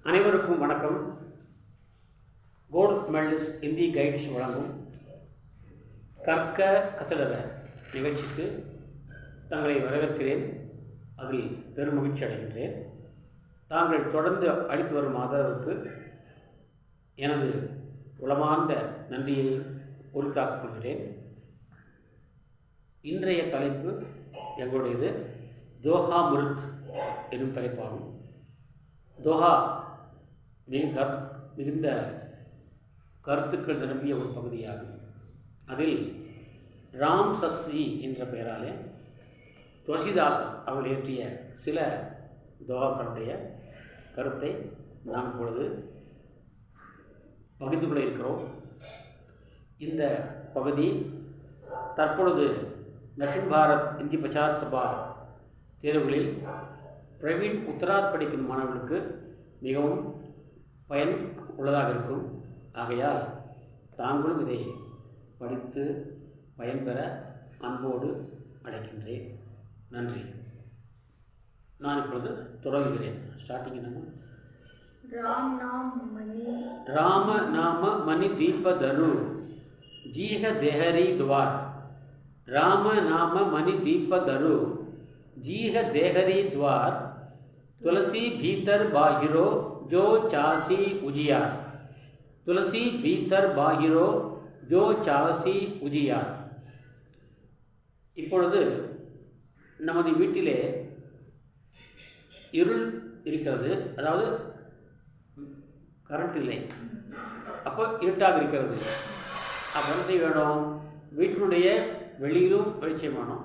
அனைவருக்கும் வணக்கம். Gold medallist Hindi கைடிஷ் வழங்கும் கற்க கசடர நிகழ்ச்சிக்கு தங்களை வரவேற்கிறேன். அதில் பெருமகிழ்ச்சி அடைகின்றேன். தாங்கள் தொடர்ந்து அளித்து வரும் ஆதரவுக்கு எனது உளமார்ந்த நன்றியை உரித்தாக்கிக் கொள்கிறேன். இன்றைய தலைப்பு எங்களுடையது தோஹா முருத் என்னும் தலைப்பாகும். தோஹா மிகுந்த கருத்துக்கள் நிரம்பிய ஒரு பகுதியாகும். அதில் ராம் சஸ்ரீ என்ற பெயராலே துளசிதாஸ் அவர்கள் இயற்றிய சில தோஹாக்களுடைய கருத்தை நாம் இப்பொழுது பகிர்ந்து கொள்ள இருக்கிறோம். இந்த பகுதி தற்பொழுது தக்ஷின் பாரத் இந்தி பிரச்சார் சபா தேர்வுகளில் பிரவீன் உத்தராத் படிக்கும் மாணவர்களுக்கு மிகவும் பயன் உள்ளதாக இருக்கும். ஆகையால் தாங்களும் இதை படித்து பயன்பெற அன்போடு அழைக்கின்றேன். நன்றி. நான் இப்பொழுது தொடங்குகிறேன். ஸ்டார்டிங் என்னங்க? ராம நாம மணி தீபதரு ஜீஹ தேஹரி துவார். ராம நாம மணி தீபதரு जीह देहरी द्वार तुलसी भीतर बाहिरो जो चासी उजियार. तुलसी भीतर बाहिरो जो चासी उजियार. இப்பொழுது நமது வீட்டிலே இருள் இருக்கிறது, அதாவது கரண்ட் இல்லை, அப்போ இருட்டாக இருக்கிறது. அப்போ என்ன செய்ய வேணும்? வீட்டினுடைய வெளியிலும் வெளிச்சம் வேணும்,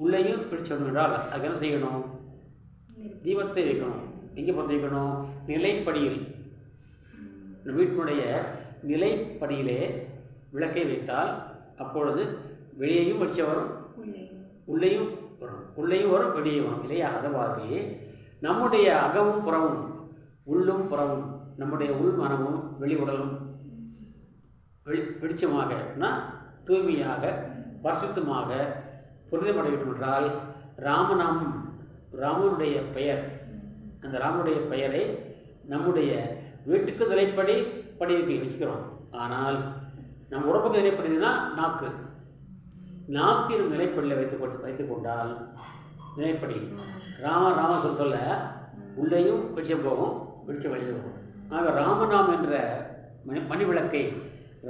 உள்ளேயும் பிடிச்சோம் என்றால் அதுக்கு என்ன செய்யணும்? தீபத்தை வைக்கணும். எங்கே பார்த்து வைக்கணும்? நிலைப்படியில். வீட்டினுடைய நிலைப்படியிலே விளக்கை வைத்தால் அப்பொழுது வெளியேயும் வெளிச்சம் வரும், உள்ளேயும் வரும், உள்ளேயும் வரும், வெளியே வரும் இல்லையா? அதுவாகவே நம்முடைய அகமும் புறமும், உள்ளும் புறமும், நம்முடைய உள் மனமும் வெளி உடலும் வெளிச்சமாக தூய்மையாக பரிசுத்தமாக புரிதமடைய வேண்டும் என்றால் ராமநாமம், ராமனுடைய பெயர், அந்த ராமனுடைய பெயரை நம்முடைய வீட்டுக்கு நிலைப்படி படிக்க வச்சுக்கிறோம். ஆனால் நம் உடம்புக்கு நிலைப்படினா நாக்கு, நாக்கின் நிலைப்படியில் வைத்துக் கொண்டால் நிலைப்படி ராம ராம சொல்ல உள்ளேயும் வெளிச்சம் போகும், வெளிச்சம் வெளியே போகும். ஆக ராமநாமம் என்ற மணி விளக்கை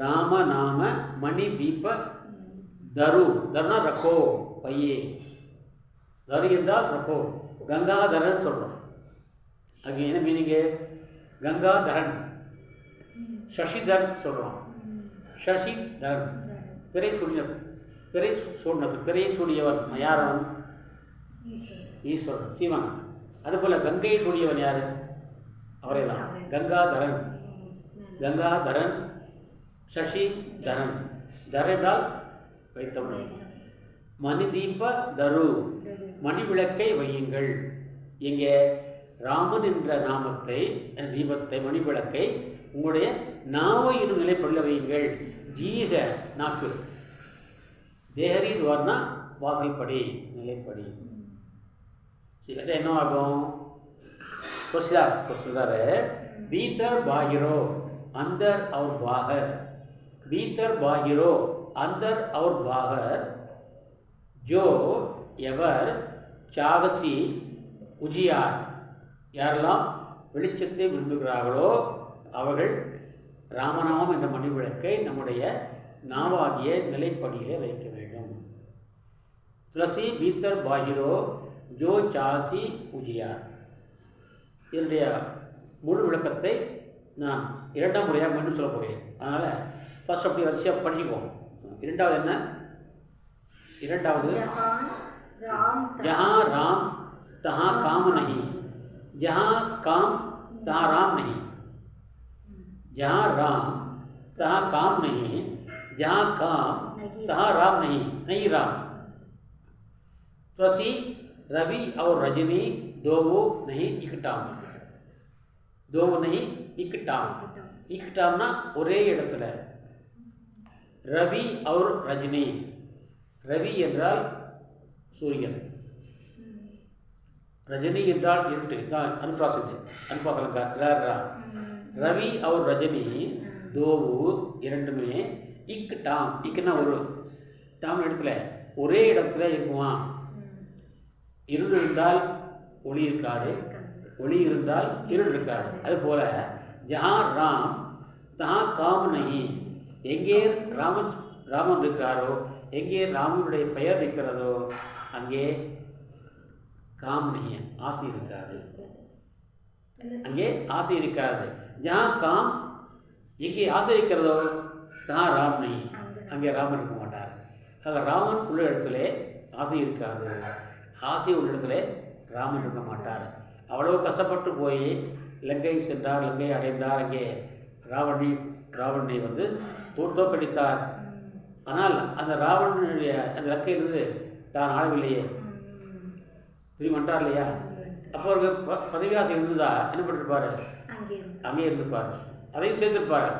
ராமநாம மணி தீப தரு, தருனா ரக்கோ பையே, தரு என்றால் ரக்கோ, கங்காதரன் சொல்கிறோம். அங்கே என்ன மீனிங்கு? கங்காதரன், சசிதரன் சொல்கிறோம். சசிதரன் பிறை சூடினது, பிறையை சூடியவன் யார்? அவன் ஈஸ்வரன், சிவன். அதுபோல் கங்கையை சூடியவன் யார்? அவரே தான் கங்காதரன். கங்காதரன், சசிதரன், தரனால் வைத்தவன். மணி தீப தரு, மணி விளக்கை வையுங்கள். எங்கே? ராமன் என்ற நாமத்தை, தீபத்தை, மணி விளக்கை உங்களுடைய நாவை என்னும் நிலைப்படியில் வையுங்கள். ஜீக நாக்கு, தேஹரி துவார்னா வாசல்படி, நிலைப்படி. சரி, என்ன ஆகும்? துளசிதாஸ் சொல்றாரு, பீத்தர் பாகிரோ அந்தர் அவர் பாகர். பீத்தர் பாகிரோ अंदर और बाहर जो எவர் சாகசி உஜியார், யாரெல்லாம் வெளிச்சத்தை விரும்புகிறார்களோ அவர்கள் ராமநாமம் என்ற மணி விளக்கை நம்முடைய நாவாகிய நிலைப்படியிலே வைக்க வேண்டும். துளசி பீத்தர் பாகிரோ ஜோ சாசி உஜியார். என்னுடைய முழு விளக்கத்தை நான் இரண்டாம் முறையாக மீண்டும் சொல்ல போகிறேன். அதனால் ஃபர்ஸ்ட் அப்படி வரிசையாக படிச்சுக்குவோம். இரண்டாவது என்ன? இரண்டாவது ஜஹாं राम तहाँ काम नहीं, जहाँ काम तहाँ राम नहीं, जहाँ राम तहाँ काम नहीं, जहाँ काम तहाँ राम नहीं, नहीं राम. तुलसी रवि और रजनी दो वो नहीं इकटाम, दो वो नहीं इकटाम. इकटामना ஒரே இடத்துல. ரவி और ரஜினி, ரவி என்றால் சூரியன், ரஜினி என்றால் இருட்டு தான் அனுப்பாசலங்கா. ரவி அவர் ரஜினி தோவு இரண்டுமே இக் டாம். இக்குன்னா ஒரு டாம் இடத்துல ஒரே இடத்துல இருக்குமா. இருள் இருந்தால் ஒளி இருக்காது, ஒளி இருந்தால் இருள் இருக்காது. அதுபோல ஜஹா ராம் தஹா காம் நஹி. எங்கே ராமன் இருக்கிறாரோ, எங்கே ராமனுடைய பெயர் இருக்கிறதோ அங்கே காம் நஹி, ஆசை இருக்காது. அங்கே ஆசை இருக்காது. ஜஹா காம், எங்கே ஆசை இருக்கிறதோ தஹா ராம் நஹி, அங்கே ராமன் இருக்க மாட்டார். ஆக ராமன் உள்ள இடத்துல ஆசை இருக்காது, ஆசை உள்ள இடத்துல ராமன் இருக்க மாட்டார். அவ்வளோ கஷ்டப்பட்டு போய் லங்கை சென்றார், லங்கை அடைந்தார். அங்கே ராவணனை வந்து தோற்கடித்தார். ஆனால் அந்த ராவணனுடைய அந்த லங்கையிலிருந்து தான் ஆளவில்லையே, திரும்பி வந்தார் இல்லையா. அப்போ அவருக்கு பதவியாசை இருந்ததா என்ன பண்ணிருப்பார், அங்கேயே இருந்திருப்பார். அதையும் சேர்த்துருப்பார்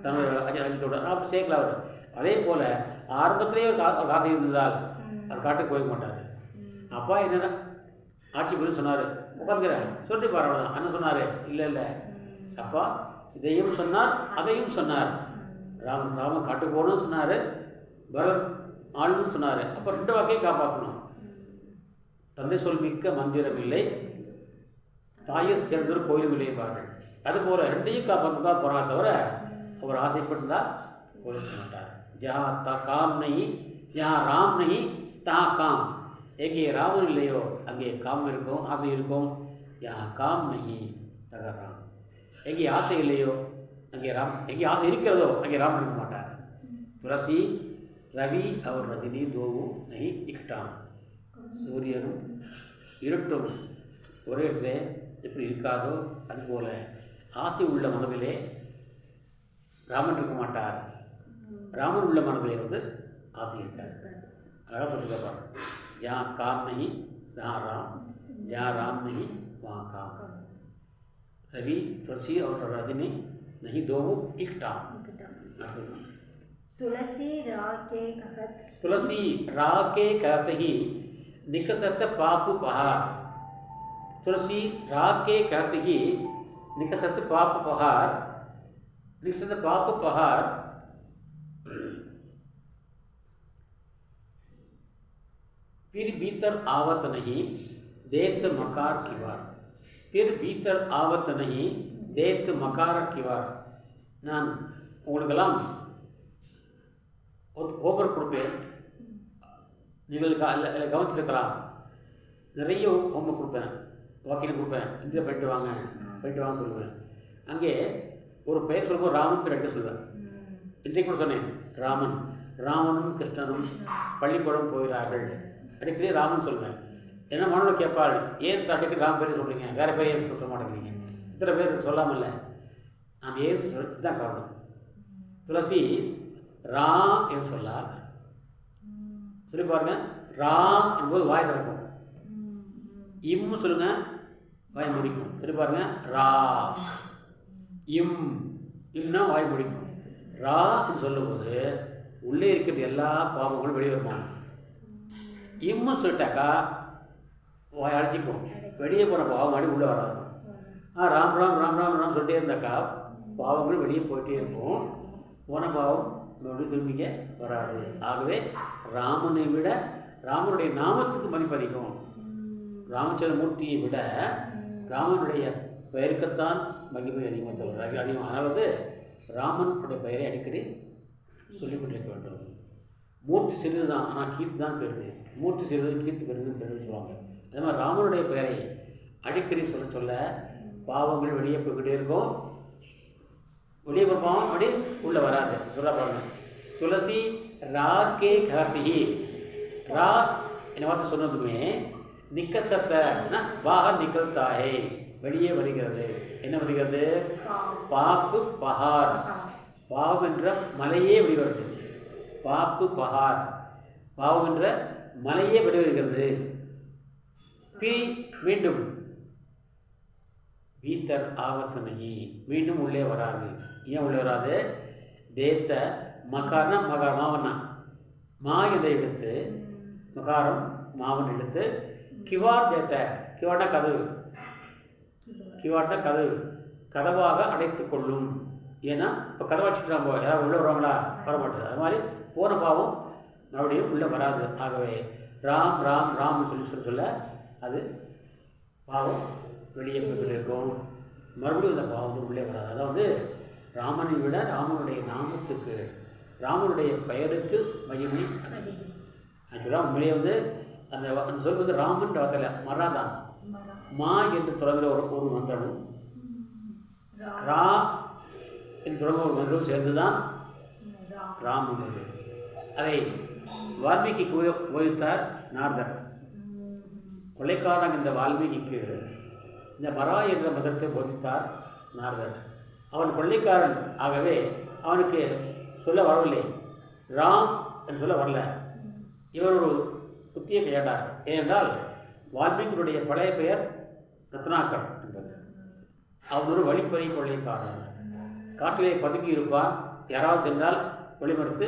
தன்னோட அஜித்தோட. அப்போ சேர்க்கல அவர். அதே போல் ஆரம்பத்திலேயே ஒரு ஆசை இருந்ததால் அவர் காட்டுக்கு போக மாட்டார். அப்பா என்னென்ன ஆட்சி புரியும் சொன்னார், உட்காந்துக்கிறேன் சொல்லிட்டு பாரு, அவ்வளோதான். என்ன சொன்னார், இல்லை அப்பா இதையும் சொன்னார் அதையும் சொன்னார். ராமன் காட்டுக்கு போகணும்னு சொன்னார், பரத் ஆளுன்னு சொன்னார். அப்போ 2 வாக்கையும் காப்பாற்றணும். தந்தை சொல் மிக்க மந்திரம் இல்லை, தாயை சேர்ந்தொரு கோயில் இல்லைப்பார்கள். அதுபோல் 2ஐயும் காப்பாற்றுதான் போகிறாங்க தவிர அவர் ஆசைப்பட்டிருந்தால் போயிருக்க மாட்டார். ஜஹா தா காம் நஹி, ஜஹா ராம் நஹி தஹா காம். எங்கே ராமன் இல்லையோ அங்கே காம் இருக்கும், ஆசை இருக்கும். ஜஹா காம் நஹி தஹா ராம். எங்கே ஆசை இல்லையோ அங்கே எங்கே ஆசை இருக்கிறதோ அங்கே ராமன் இருக்க மாட்டார். துளசி ரவி அவர் ரஜினி தோவு நஹி இக்டாம். சூரியனும் இருட்டும் ஒரே இடத்துல எப்படி இருக்காதோ அதுபோல் ஆசை உள்ள மனதிலே ராமன் இருக்க மாட்டார். ராமன் உள்ள மனதிலே வந்து ஆசை இருக்கார். அழகாக சொல்லியிருப்பார். யா காம் நஹி யா ராம், யா ராம் நஹி வா காம். रवि तुलसी और रजनी नहीं दो इकटाम. तुलसी रा के कहत ही निकसत पाप पहार. तुलसी रा के कहत ही निकसत पाप पहार. निकसत पाप पहार फिर भीतर आवत नहीं देत मकार की बार. फिर भीतर आवत नहीं देत मकार की बार. நான் உங்களுக்கெல்லாம் ஹோம்ஒர்க் கொடுப்பேன், நீங்கள் கவனிச்சிருக்கலாம். நிறைய ஹோம்ஒர்க் கொடுப்பேன், வாக்கியம் கொடுப்பேன். இதில் போயிட்டு வாங்க சொல்லுவேன். அங்கே ஒரு பெயர் சொல்லும்போது ராமன் பேர் 2 சொல்லுவேன். இன்றைக்கு கூட சொன்னேன், ராமனும் கிருஷ்ணனும் பள்ளிக்கூடம் போகிறார்கள். அடிக்கடி ராமன் சொல்லுவேன். என்ன மனோட கேட்பாள், ஏன் அடிக்கடி ராம பேர் சொல்கிறீங்க, வேறு பேர் ஏன் சொல்ல மாட்டேங்கிறீங்க, இத்தனை பேர் சொல்லாமல்ல. நாம் ஏன் தான் காரணம். துளசி ரா என்று சொல்லார். சொல்லி பாருங்க, ரா என்பது வாய் திறக்கும். இம் சொல்லுங்க, வாய் முடிக்கும். சொல்லி பாருங்க, ரா இம் இல்லைன்னா வாய் முடிக்கும். ரா சொல்லும்போது உள்ளே இருக்கிறது எல்லா பாவங்களும் வெளியே வருமா. இம்மு சொல்லிட்டாக்கா வாய் அழைச்சிக்கும், வெளியே போகிற பாவம் அடி உள்ளே வராது. ராம் ராம் ராம் ராம் ராம் சொல்லிட்டே இருந்தாக்கா பாவங்கள் வெளியே போயிட்டே இருக்கும். போன பாவம் மறுபடியும் திரும்பிக்க வராது. ஆகவே ராமனை விட ராமனுடைய நாமத்துக்கு மதிப்பு அதிகம். ராமச்சந்திரமூர்த்தியை விட ராமனுடைய பெயருக்குத்தான் மகிமை அதிகமாக தவிர அதிகம். அதாவது ராமனுடைய பெயரை அடிக்கடி சொல்லிக் கொண்டிருக்க வேண்டும். மூர்த்தி சிறிது தான், ஆனால் கீர்த்தி தான் பெருது. மூர்த்தி சிறிது கீர்த்தி பெருதுன்னு சொல்லுவாங்க. அதே மாதிரி ராமனுடைய பெயரை அடிக்கடி சொல்ல பாவங்கள் வெளியே போய்கிட்டே இருக்கும். வெளியே போகிற பாவம் அப்படி உள்ளே வராது. சொல்ல பாருங்க, துளசி ரா கே கார்த்தி. ரா என்ன வார்த்தை சொன்னதுமே நிக்கசத்தனா பாக நிகழ்த்தாயே, வெளியே வருகிறது. என்ன வருகிறது? பாப்பு பஹார். பாவம் என்ற மலையே வெளிவருது. பாப்பு பஹார், பாவம் என்ற மலையே வெளிவருகிறது. மீண்டும் வீத்தர் ஆவத்தனகி, மீண்டும் உள்ளே வராது. ஏன் உள்ளே வராது? தேத்த மகாரம்னா மாவனா, மா இதை எடுத்து மகாரம் மாவன் எடுத்து கிவார் தேத்த கிவாட்டா கதவு, கிவாட்டா கதவு, கதவாக அடைத்து கொள்ளும். ஏன்னா இப்போ கதவை அடிச்சுட்டு நம்ம யாராவது உள்ளே வருவாங்களா? வர மாட்டேது. அது மாதிரி போன பாவம் மறுபடியும் உள்ளே வராது. ஆகவே ராம் ராம் ராம்னு சொல்ல அது பாவம் வெளியே இருக்கும். மறுபடியும் அந்த பாவம் வந்து உள்ளே வராது. அதாவது ராமனை விட ராமனுடைய நாமத்துக்கு, ராமனுடைய பெயருக்கு மகிமை. ஆக்சுவலாக உண்மையிலே வந்து அந்த சொல் வந்து ராமன் வார்த்தையில் மராதான் மா என்று தொடங்குகிற ஒரு மந்திரமும் ரா என்று தொடங்குகிற ஒரு மந்திரமும் சேர்ந்து தான் ராமன். அதை வால்மீகி போதித்தார் நாரதர். கொள்ளைக்காரன் இந்த வால்மீகிக்கு இந்த மரா என்ற மதத்தை போதித்தார் நாரதர். அவன் கொள்ளைக்காரன், ஆகவே அவனுக்கு சொல்ல வரவில்லை, ராம் என்று சொல்ல வரல. இவர் ஒரு புத்தியை கையாண்டார். ஏனென்றால் வால்மீகியுடைய பழைய பெயர் ரத்னாகர் என்பது. அவன் ஒரு வழிப்பறி கொள்ளைக்காரன். காட்டிலே பதுங்கி இருப்பான். யாராவது சென்றால் வழிமறுத்து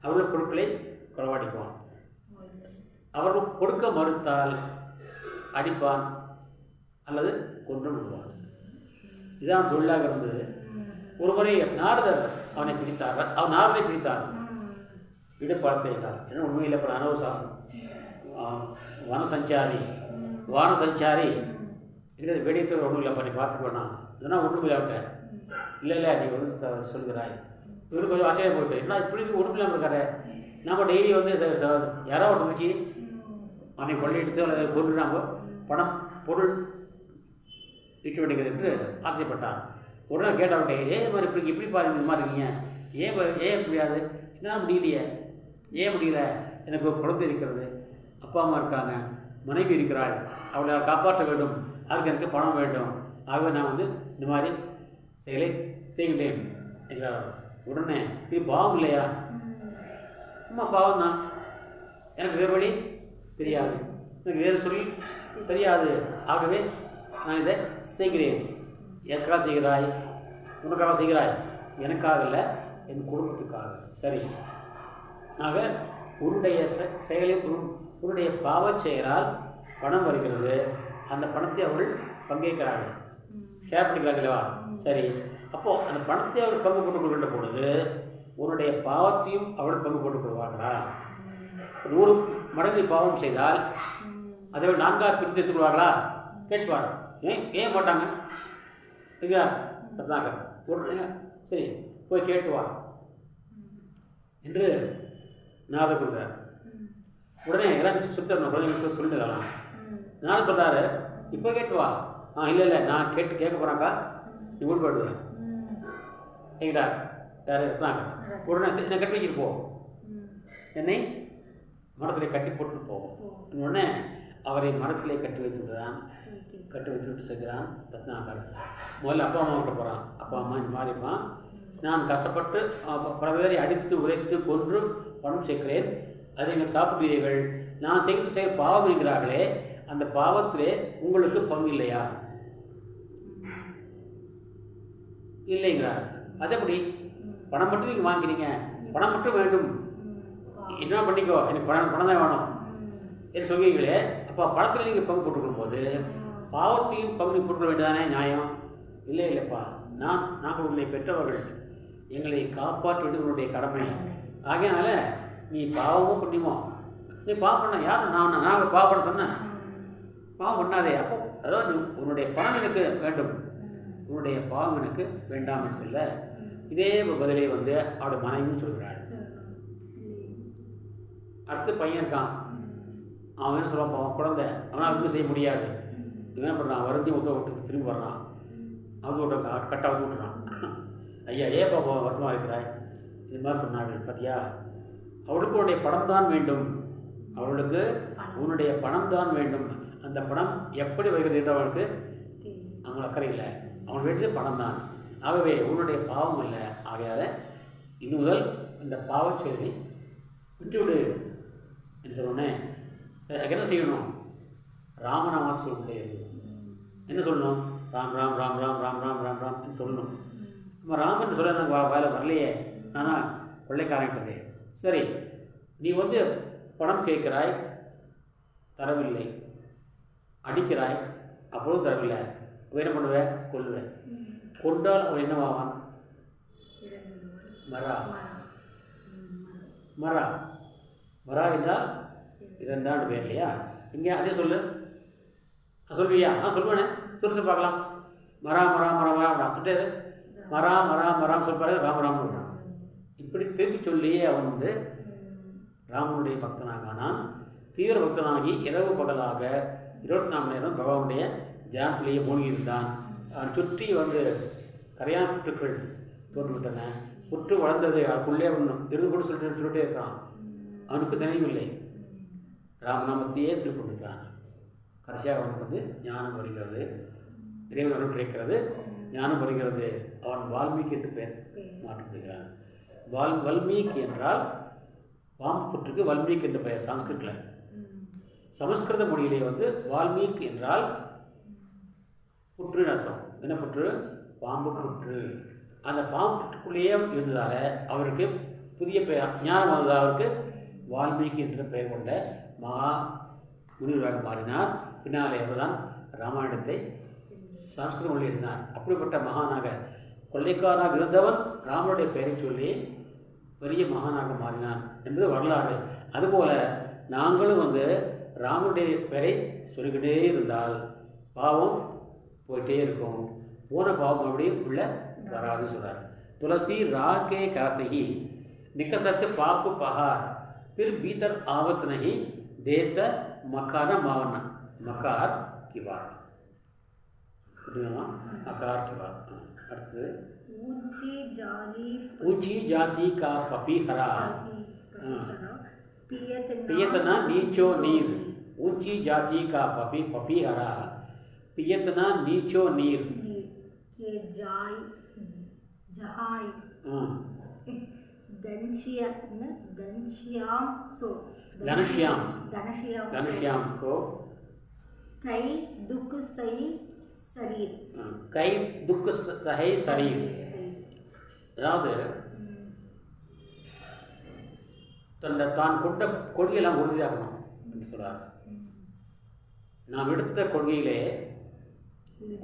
அவர்கள் பொருட்களை களவாடிப்பான். அவர்கள் கொடுக்க மறுத்தால் அடிப்பான் அல்லது கொன்று விடுவான். இதுதான் தொழிலாக இருந்தது. ஒருமுறை நாரதர் அவனை பிடித்தார். அவன் நாரதை பிடித்தான், இடுப்பாளத்தை என்றார். ஏன்னா உண்மையில் அப்புறம் அனவசாரம் வானசஞ்சாரி இல்லை வெடித்தவர் ஒன்றும் இல்லைப்பா, நீ பார்த்துக்கோண்ணா இதெல்லாம் ஒன்றும் இல்லாவிட்டேன். இல்லை நீ வந்து சொல்கிறாய். இவருக்கு கொஞ்சம் ஆச்சரியம் போயிட்டு, என்ன இப்படி ஒன்றும் இல்லாமல் இருக்காரு. நம்ம டெய்லி வந்து யாராவது ஒரு வச்சு அவனை கொள்ளையடித்து அல்லது கொண்டு நம்ம பணம் பொருள் ஈட்ட வேண்டியது என்று ஆசைப்பட்டான். உடனே கேட்டவன்ட்டே, ஏன் மாதிரி இப்படி பாருங்க, இந்த மாதிரி இருக்கீங்க, ஏன் முடியாது, என்ன முடியலையே, ஏன் முடியல, எனக்கு ஒரு குழந்தை இருக்கிறது, அப்பா அம்மா இருக்காங்க, மனைவி இருக்கிறாள், அவளை காப்பாற்ற வேண்டும், அதுக்கு எனக்கு பணம் வேண்டும், ஆகவே நான் வந்து இந்த மாதிரி செயலை செய்கிறேன் என்கிறார். உடனே இது பாவம் இல்லையா? அம்மா பாவம் தான், எனக்கு வேறு வழி தெரியாது, எனக்கு வேறு தொழில் தெரியாது, ஆகவே நான் இதை செய்கிறேன். எதற்காக செய்கிறாய்? உனக்காக செய்கிறாய், எனக்காக இல்லை, என் குடும்பத்துக்காக. சரி, ஆக உன்னுடைய செயலில் உன்னுடைய பாவச் செயலால் பணம் வருகிறது. அந்த பணத்தை அவர்கள் பங்கேற்கிறார்கள், ஷேர் பண்ணிக்கிறார்களா? சரி, அப்போது அந்த பணத்தை அவர்கள் பங்கு போட்டுக் கொள்கின்ற பொழுது உன்னுடைய பாவத்தையும் அவர்கள் பங்கு போட்டுக் கொள்வார்களா? 100 மடங்கு பாவம் செய்தால் அதை 4ஆக பிரித்து எடுத்துக்கொள்வார்களா? கேட்பார். ஏன் போட்டாங்க சரிங்களா? அதாங்க உடனே சரி போய் கேட்டுவா என்று நாரதர் கொடுத்தார். உடனே எல்லாம் சுத்தரணும் குழந்தைங்க சொல்லிட்டுக்கலாம். நானும் சொல்கிறாரு, இப்போ கேட்டுவா. இல்லை நான் கேட்க போகிறாக்கா நீ உள்படுவேன் சரிங்களா? யார் இருந்தாங்க. உடனே என்னை கட்டி வச்சுட்டு போ, என்னை மரத்தில் கட்டி போட்டு போவோம். உடனே அவரை மரத்திலே கட்டி வைத்து விட்டு செய்கிறான் ரத்னாகர். முதல்ல அப்பா அம்மா விட்டு போகிறான். அப்பா அம்மா இந்த மாதிரிப்பான், நான் கஷ்டப்பட்டு பல பேரை அடித்து உழைத்து கொன்று பணம் சேர்க்கிறேன், அதை நீங்கள் சாப்பிடுவீர்கள், நான் செய்ய பாவம் இருக்கிறார்களே, அந்த பாவத்திலே உங்களுக்கு பங்கு இல்லையா? இல்லைங்கிறார். அது எப்படி? பணம் மட்டும் நீங்கள் வாங்கிறீங்க, பணம் மட்டும் வேண்டும், என்ன பண்ணிக்கோ, எனக்கு பணம் தான் வேணும் என்று சொல்வீங்களே, அப்போ பணத்தில் நீங்கள் பங்கு போட்டுக்கொள்ளும் போது பாவத்தையும் பங்கு போட்டுக்கொள்ள வேண்டியதானே நியாயம்? இல்லைப்பா, நாங்கள் உங்களை பெற்றவர்கள், எங்களை காப்பாற்ற வேண்டியது உன்னுடைய கடமை. ஆகையினால நீ பாவமோ புண்ணியமோ, நீ பாவம் பண்ண யார்? நான் பாவம் பண்ண சொன்னேன், பாவம் பண்ணாதே. அப்போ அதாவது உன்னுடைய பணம் எனக்கு வேண்டும், உன்னுடைய பாவம் எனக்கு வேண்டாம்னு சொல்ல இதே பதிலை வந்து அவருடைய மனைவின்னு சொல்கிறாள். அடுத்து பையன் இருக்கான், அவன் என்ன சொல்லுவான், குழந்தை, அவனால் எதுவும் செய்ய முடியாது. இவன் என்ன பண்ணுறான், வருந்தி ஊற்ற விட்டு திரும்பி வர்றான், அவங்க விட்டு கட்டாக ஊற்றி விட்டுறான். ஐயா ஏப்பா வருத்தமாக இருக்கிறாய், இது மாதிரி சொன்னார்கள் பார்த்தியா, அவளுக்கு உன்னுடைய பணம் தான் வேண்டும், அவளுக்கு உன்னுடைய பணம் தான் வேண்டும், அந்த பணம் எப்படி வருகிறது என்று அவளுக்கு அவங்க அக்கறை இல்லை, அவன் வேண்டியது பணம் தான், ஆகவே உன்னுடைய பாவம் இல்லை, ஆகையால் இன்னும் முதல் இந்த பாவச் செயலை விட்டுவிடு என்று சொன்னோன்னே என்ன செய்யணும், ராமநாமம் சொல்லிட்டே இருக்கு. என்ன சொல்லணும், ராம் ராம் ராம் ராம் ராம் ராம் ராம் ராம் என்று சொல்லணும். நம்ம ராமன் சொல்ல எனக்கு வேலை வரலையே, ஆனால் கொள்ளைக்காரன்ட்டதே. சரி, நீ வந்து பணம் கேட்கிறாய், தரவில்லை, அடிக்கிறாய், அப்பொழுதும் தரவில்லை, என்ன பண்ணுவேன்? கொல்லுவேன். கொண்டால் அவன் என்னவாவான்? மரா. மரா மரா என்றால் இதென்றான் பேர் இல்லையா? இங்கே அதே சொல்லு, சொல்வியா? சொல்லுவேனே, சொல்லு பார்க்கலாம். மரா மரா மரா மரா மரா சொல்லிட்டு மரா மரா மராம் சொல்பாரு, ராமராம் சொல்கிறான். இப்படி திருப்பி சொல்லியே அவன் ராமனுடைய பக்தனாகானான். தீவிர பக்தனாகி இரவு பகலாக 24 நேரம் பகவானுடைய தியானத்திலேயே மூழ்கி இருந்தான். அவன் சுற்றி கரையான புற்றுக்கள் தோன்றுவிட்டன. புற்று வளர்ந்தது, அதுக்குள்ளே இருந்து கூட சொல்லிட்டே இருக்கான். அவனுக்கு நினைவில்லை, ராமநாமத்தையே சொல்லிக் கொண்டிருக்கிறான். கடைசியாக அவனுக்கு ஞானம் வருகிறது, இறைவன் அருள் கிடைக்கிறது, ஞானம் வருகிறது. அவன் வால்மீகி என்று பெயர் மாற்றப்படுகிறான். வால்மீகி என்றால் பாம்பு புற்றுக்கு வால்மீகி என்ற பெயர் சான்ஸ்கிரிட்டில். சமஸ்கிருத மொழியிலே வால்மீகி என்றால் புற்றுன்னு அர்த்தம். என்ன புற்று? பாம்பு புற்று. அந்த பாம்பு புற்றுக்குள்ளேயே இருந்ததால் அவருக்கு புதிய பெயர் ஞானம் வந்ததால் அவருக்கு வால்மீகி என்ற பெயர் கொண்ட மகா முனிவராக மாறினார். பின்னாலே அவர்தான் ராமாயணத்தை சமஸ்கிருத மொழி எழுதினார். அப்படிப்பட்ட மகானாக, கொள்ளைக்காரனாக இருந்தவன் ராமனுடைய பெயரை சொல்லி பெரிய மகானாக மாறினான் என்பது வரலாறு. அதுபோல் நாங்களும் ராமனுடைய பெயரை சொல்லிக்கிட்டே இருந்தால் பாவம் போயிட்டே இருக்கும். போன பாவம் அப்படியே உள்ள வராது சொல்கிறார். துளசி ராகே காத்தகி निकसत पाप पहार फिर भीतर आवत नहीं देता मकाना मावना मकार की बात मकार की बात। அடுத்து ऊंची जाति का पपीहरा पियतना नीचो नीर। ऊंची जाति का पपीहरा पियतना नीचो नीर। ये जाय जहाय घनश्याम को कई दुख सही शरीर। कई दुख सही शरीर அதாவது தான் கொண்ட கொள்கையெல்லாம் உறுதியாகணும் என்று சொல்றார். நாம் எடுத்த கொள்கையிலே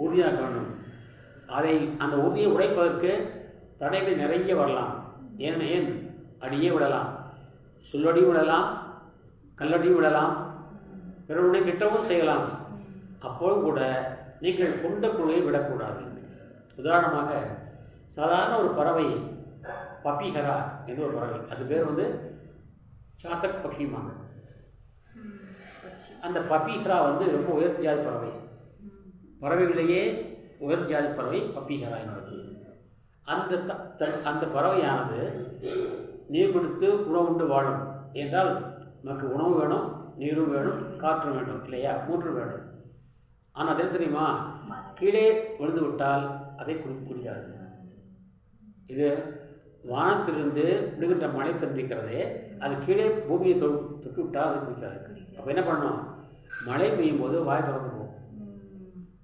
உறுதியாக வேண்டும். அந்த உறுதியை உடைப்பதற்கு தடைகள் நிறைய வரலாம். ஏன் அடியே விடலாம், சொல்லடியும் விடலாம், கல்லடியும் விடலாம், பிறருடைய கிட்டவும் செய்யலாம். அப்போதும் கூட நீங்கள் கொண்ட கொள்கையை விடக்கூடாது. உதாரணமாக சாதாரண ஒரு பறவை பப்பிஹரா என்ற ஒரு பறவை, அது பேர் சாத்தக் பக்ஷிமாங்க. அந்த பப்பிஹரா ரொம்ப உயர் ஜாதி பறவை. பறவைகளிலேயே உயர் ஜாதி பறவை பப்பிஹரா என்பது. அந்த பறவையானது நீர் கொடுத்து உணவு உண்டு வாழும் என்றால் நமக்கு உணவு வேணும், நீரும் வேணும், காற்றும் வேண்டும் இல்லையா, மூன்று வேணும். ஆனால் அதே தெரியுமா, கீழே விழுந்து விட்டால் அதை குடிக்காது. இது வானத்திலிருந்து விடுகின்ற மழை தண்டிக்கிறதே, அது கீழே பூமியை தொட்டு விட்டால் அதை குடிக்காது. அப்போ என்ன பண்ணணும், மழை பெய்யும் போது வாய் திறந்து போகும்,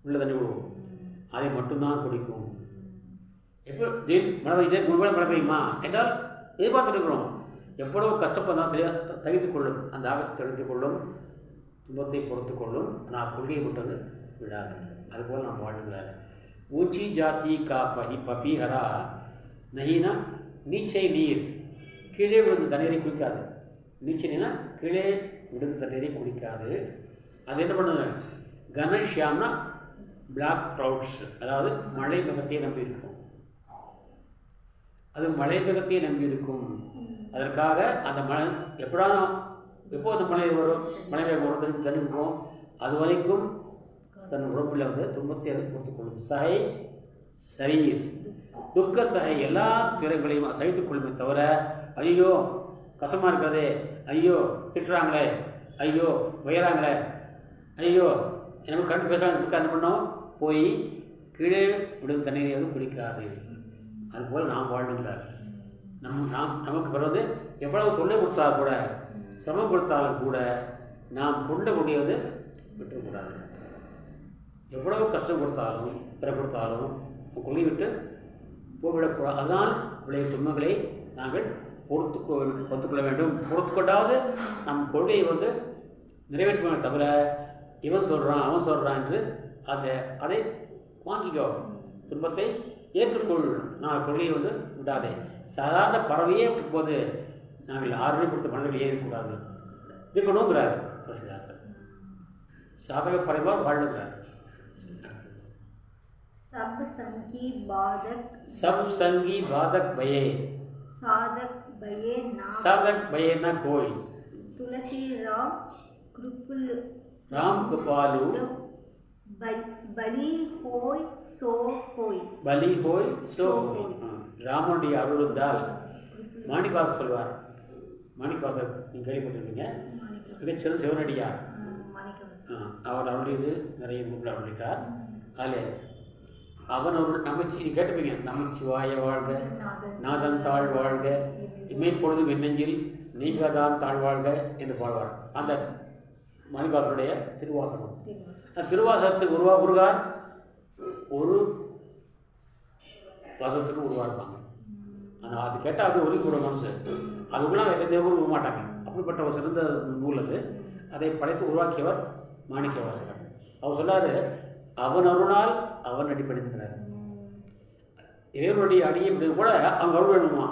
உள்ள தண்ணி விடுவோம், அதை மட்டும்தான் குடிக்கும். எப்போ மழை பெய்யுதே 3 வேளை மழை பெய்யுமா என்றால் எதிர்பார்த்துருக்கிறோம். எவ்வளவு கஷ்டப்பதான் சரியாக தகித்துக் கொள்ளும், அந்த ஆபத்தை தடுத்துக் கொள்ளும், துன்பத்தை பொறுத்து கொள்ளும். நான் கொள்கையை மட்டும் விடாது. அதுபோல் நாம் வாழ்கிறார். ஊச்சி ஜாதி கா பபிஹரா நஹீனா நீச்சை நீர். கீழே விழுந்து தண்ணீரை குடிக்காது. நீச்சைனா கீழே விழுந்து தண்ணீரை குடிக்காது. அது என்ன பண்ணுது, கனஷ்யாம்னா பிளாக் க்ளவுட்ஸ், அதாவது மழை மேகத்தையே நம்பி இருக்கும். அது மழை மேகத்தையே நம்பி இருக்கும். அதற்காக அந்த மழை எப்போ அந்த மழை வரும், மழை மேகம் வரும், தண்ணி விடுவோம், அது வரைக்கும் தன் உடம்பில் துன்பத்தை அது பொறுத்துக்கொள்ளும். சகை சரீர் துக்க சகை எல்லா துறைகளையும் சகித்துக் கொள்ளுமே தவிர, ஐயோ கஷ்டமாக இருக்கிறதே, ஐயோ திட்டுறாங்களே, ஐயோ வயறாங்களே, ஐயோ எனக்கு கண்டு பேசுகிறாங்க இருக்காது பண்ணோம் போய் கீழே விடும் தண்ணீரை குடிக்காது. அதுபோல் நாம் வாழ்ந்தார். நமக்கு பிறகு எவ்வளவு தொல்லை கொடுத்தாலும் கூட, சிரமம் கொடுத்தாலும் கூட நாம் கொண்ட முடியாது விட்டுக்கூடாது. எவ்வளவு கஷ்டம் கொடுத்தாலும் பிற கொடுத்தாலும் கொள்ளி விட்டு போய்விடக்கூடாது. அதனால் விளைய துன்பங்களை நாங்கள் பொறுத்துக்கொள்ள வேண்டும். பொறுத்துக்கொண்டாவது நம் கொள்கையை நிறைவேற்றுவோமே தவிர இவன் சொல்கிறான் அவன் சொல்கிறான் என்று அதை வாங்கிக்கோ, துன்பத்தை ஏற்றுக்கொள். நான் கொள்கையை வந்து விடாதே. சாதாரண பறவையே போது நாங்கள் ஆறுமே கொடுத்த மனிதர்கள் ஏறக்கூடாது இருக்கணுங்கிறார் துளசிதாசர். சாதக பறைவார் வாழ்கிறார். सब संगी बाधक भये साधक भये न कोई तुलसी राम कृपालु बलि होय सो होय ராமனுடைய அருள் இருந்தால் மாணிக்கவாசர் சொல்வார். மாணிக்கவாசர் நீங்கள் கேள்விப்பட்டிருக்கீங்க, மிகச்சிறந்த சிவனடியார். அவர் அருளியது நிறைய நூல்கள் அருளிட்டார். அதில் அவன் ஒரு நமச்சி கேட்டுப்பீங்க, நமச்சிவாய வாழ்க, நாதன் தாழ் வாழ்க, இமைப்பொழுது மின்னஞ்சில் நீங்கதான் தாழ்வாழ்க என்று பாடுவார். அந்த மாணிக்கவாசருடைய திருவாசகம். அந்த திருவாசகத்துக்கு உருவார் ஒரு வாசகத்துக்கு உருவாருப்பாங்க. ஆனால் அது கேட்டால் அது ஒதுக்கி கூட மனசு அதுக்குலாம் வேறு தேவரும் விட மாட்டாங்க. அப்படிப்பட்ட ஒரு சிறந்த நூல் அது. அதை படைத்து உருவாக்கியவர் மாணிக்கவாசகர். அவர் சொன்னார், அவன் அருளால் அவன் அடிப்படைக்கிறார். இறைவனுடைய அடியை கூட அவங்க அருள் வேணுமா?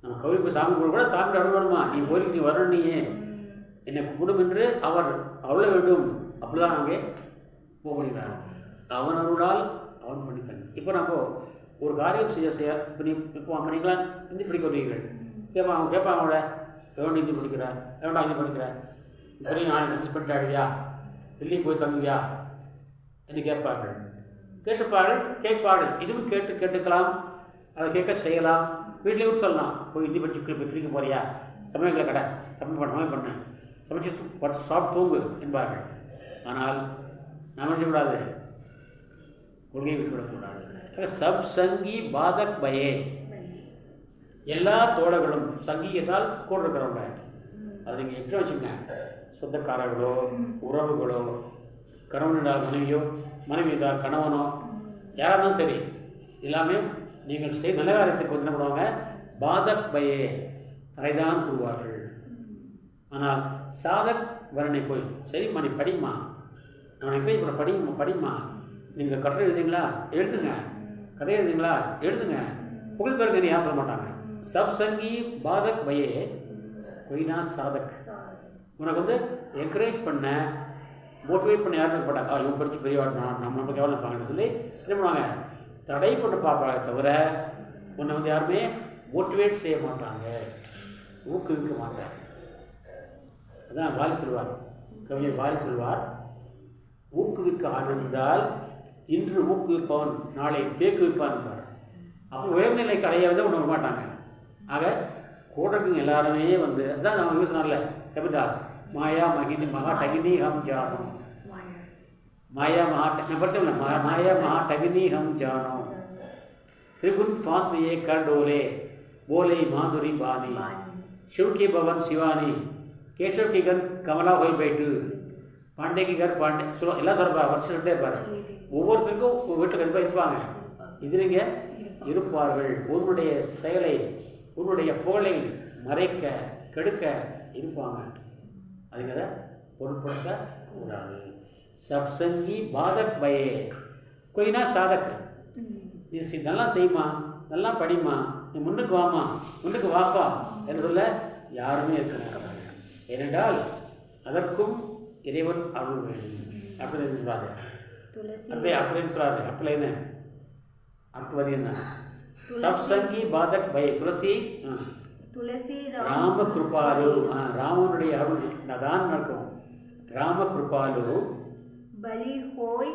நம்ம கௌரிப்பு சாமி கூட சாமி அருள் வேணுமா? நீ கோரிக்கை நீ வரணும், நீயே என்னை கும்பிடும் என்று அவர் அருள வேண்டும். அப்படிதான் நாங்கள் போக முடிகிறார். அவன் அருளால் அவன் பண்ணித்தாங்க. இப்போ நம்ம ஒரு காரியம் செய்ய இப்போ நீங்களா இந்தி படிக்க வருவீர்கள். அவங்க கேட்பாங்க, அவங்கள எவன் இந்தி படிக்கிறார், எவன்டா இந்தி படிக்கிறார், இப்படியும் நான் இந்தி பண்ணிட்டாடியா, டெல்லி போய் தங்குவியா என்று கேட்பார்கள். கேட்பார்கள். இதுவும் கேட்டுக்கலாம், அதை கேட்க செய்யலாம். வீட்லேயும் சொல்லலாம், போய் இந்தி படிக்க போறியா, சமயங்களை கடை சமையல் பண்ணு, சமைச்சு சாப்பிட்டு தூங்கு என்பார்கள். ஆனால் நாம் விடக்கூடாது, கொள்கையை விட்டுவிடக்கூடாது. சப் சங்கி பாதக் பயே, எல்லா தோழர்களும், சங்கி என்றால் கூட இருக்கிறவங்க, அதை நீங்கள் எப்படி வச்சுங்க, சொந்தக்காரர்களோ உறவுகளோ, கணவன் என்றால் மனைவியோ, மனைவி என்றால் கணவனோ, யாராலும் சரி, எல்லாமே நீங்கள் நல்ல காரியத்துக்கு வந்து என்ன பண்ணுவாங்க, பாதக் பயே தரைதான் கூறுவார்கள். ஆனால் சாதக் வரணை போய், சரிம்மா நீ படிம்மா, நான் எங்கே இப்போ படிம்மா, நீங்கள் கட்டுரை எழுதுங்களா எழுதுங்க, கதை எழுதுங்களா எழுதுங்க, புகழ் பேருக்கு யாரும் சொல்ல மாட்டாங்க. சப் சங்கி பாதக் பயே கொய்னா சாதக். உனக்கு வந்து என்கரேஜ் பண்ண, மோட்டிவேட் பண்ண யாரும் இருக்க மாட்டாங்க. இவங்க படித்து பெரிய வாட்டணும், நம்ம நமக்கு எவ்வளோ இருப்பாங்கன்னு சொல்லி என்ன பண்ணுவாங்க, தடை பண்ண பார்ப்பாங்க தவிர உன்னை வந்து யாருமே மோட்டிவேட் செய்ய மாட்டாங்க, ஊக்குவிக்க மாட்டாங்க. அதான் வாலி சொல்வார், கவிஞர் வாலி சொல்வார், ஊக்குவிக்க ஆரம்பித்தால் இன்று ஊக்குவிப்பவன் நாளை தேக்குவிப்பான் என்பார். அப்போ உயர்நிலைக்கு அடைய வந்து ஒன்று வர மாட்டாங்க. ஆக கூட்டத்துக்கு எல்லாருமே வந்து அதுதான் நம்ம யூஸ்னால கபிதாஸ் மாயா மகினி மகா டகினி ஹம் ஜானோ, மாயா மகா படித்தோம்ல, மாயா மகா டகினி ஹம் ஜானோ, त्रिगुण फांस ये कर डोले बोले माधुरी बानी, शिव के भवन शिवानी, केशव की घर कमला होई बैठू, பாண்டே கி கர் பாண்டே எல்லாம் சொல்லுவார், வருஷம் சொல்லிட்டே இருப்பார். ஒவ்வொருத்தருக்கும் ஒரு வீட்டில் கண்டிப்பாக இருப்பாங்க, எதிரிங்க இருப்பார்கள். உன்னுடைய செயலை, உன்னுடைய புகழை மறைக்க கெடுக்க இருப்பாங்க. அதுங்கிறத பொருட்படுத்த கூடாது. சப்சங்கி பாதக் பயே கொய்னா சாதக். நீ நல்லா செய்யுமா, நல்லா படிமா, நீ முன்னுக்கு வாமா, முன்னுக்கு வாப்பா என்று சொல்ல யாருமே இருக்க மாட்டாங்க. ஏனென்றால் அதற்கும் இறைவன் அருள் வேண்டும். அப்படின்னு சொல்கிறாரு, அப்படின்னு சொல்கிறாரு. அர்த்தம் என்ன, அர்த்த வரி என்ன, சப்சங்கி பாதக் பய துளசி ராம கிருபாலு, ராமனுடைய அருள் தான் நடக்கும். ராம கிருபாலு பலி ஹோய்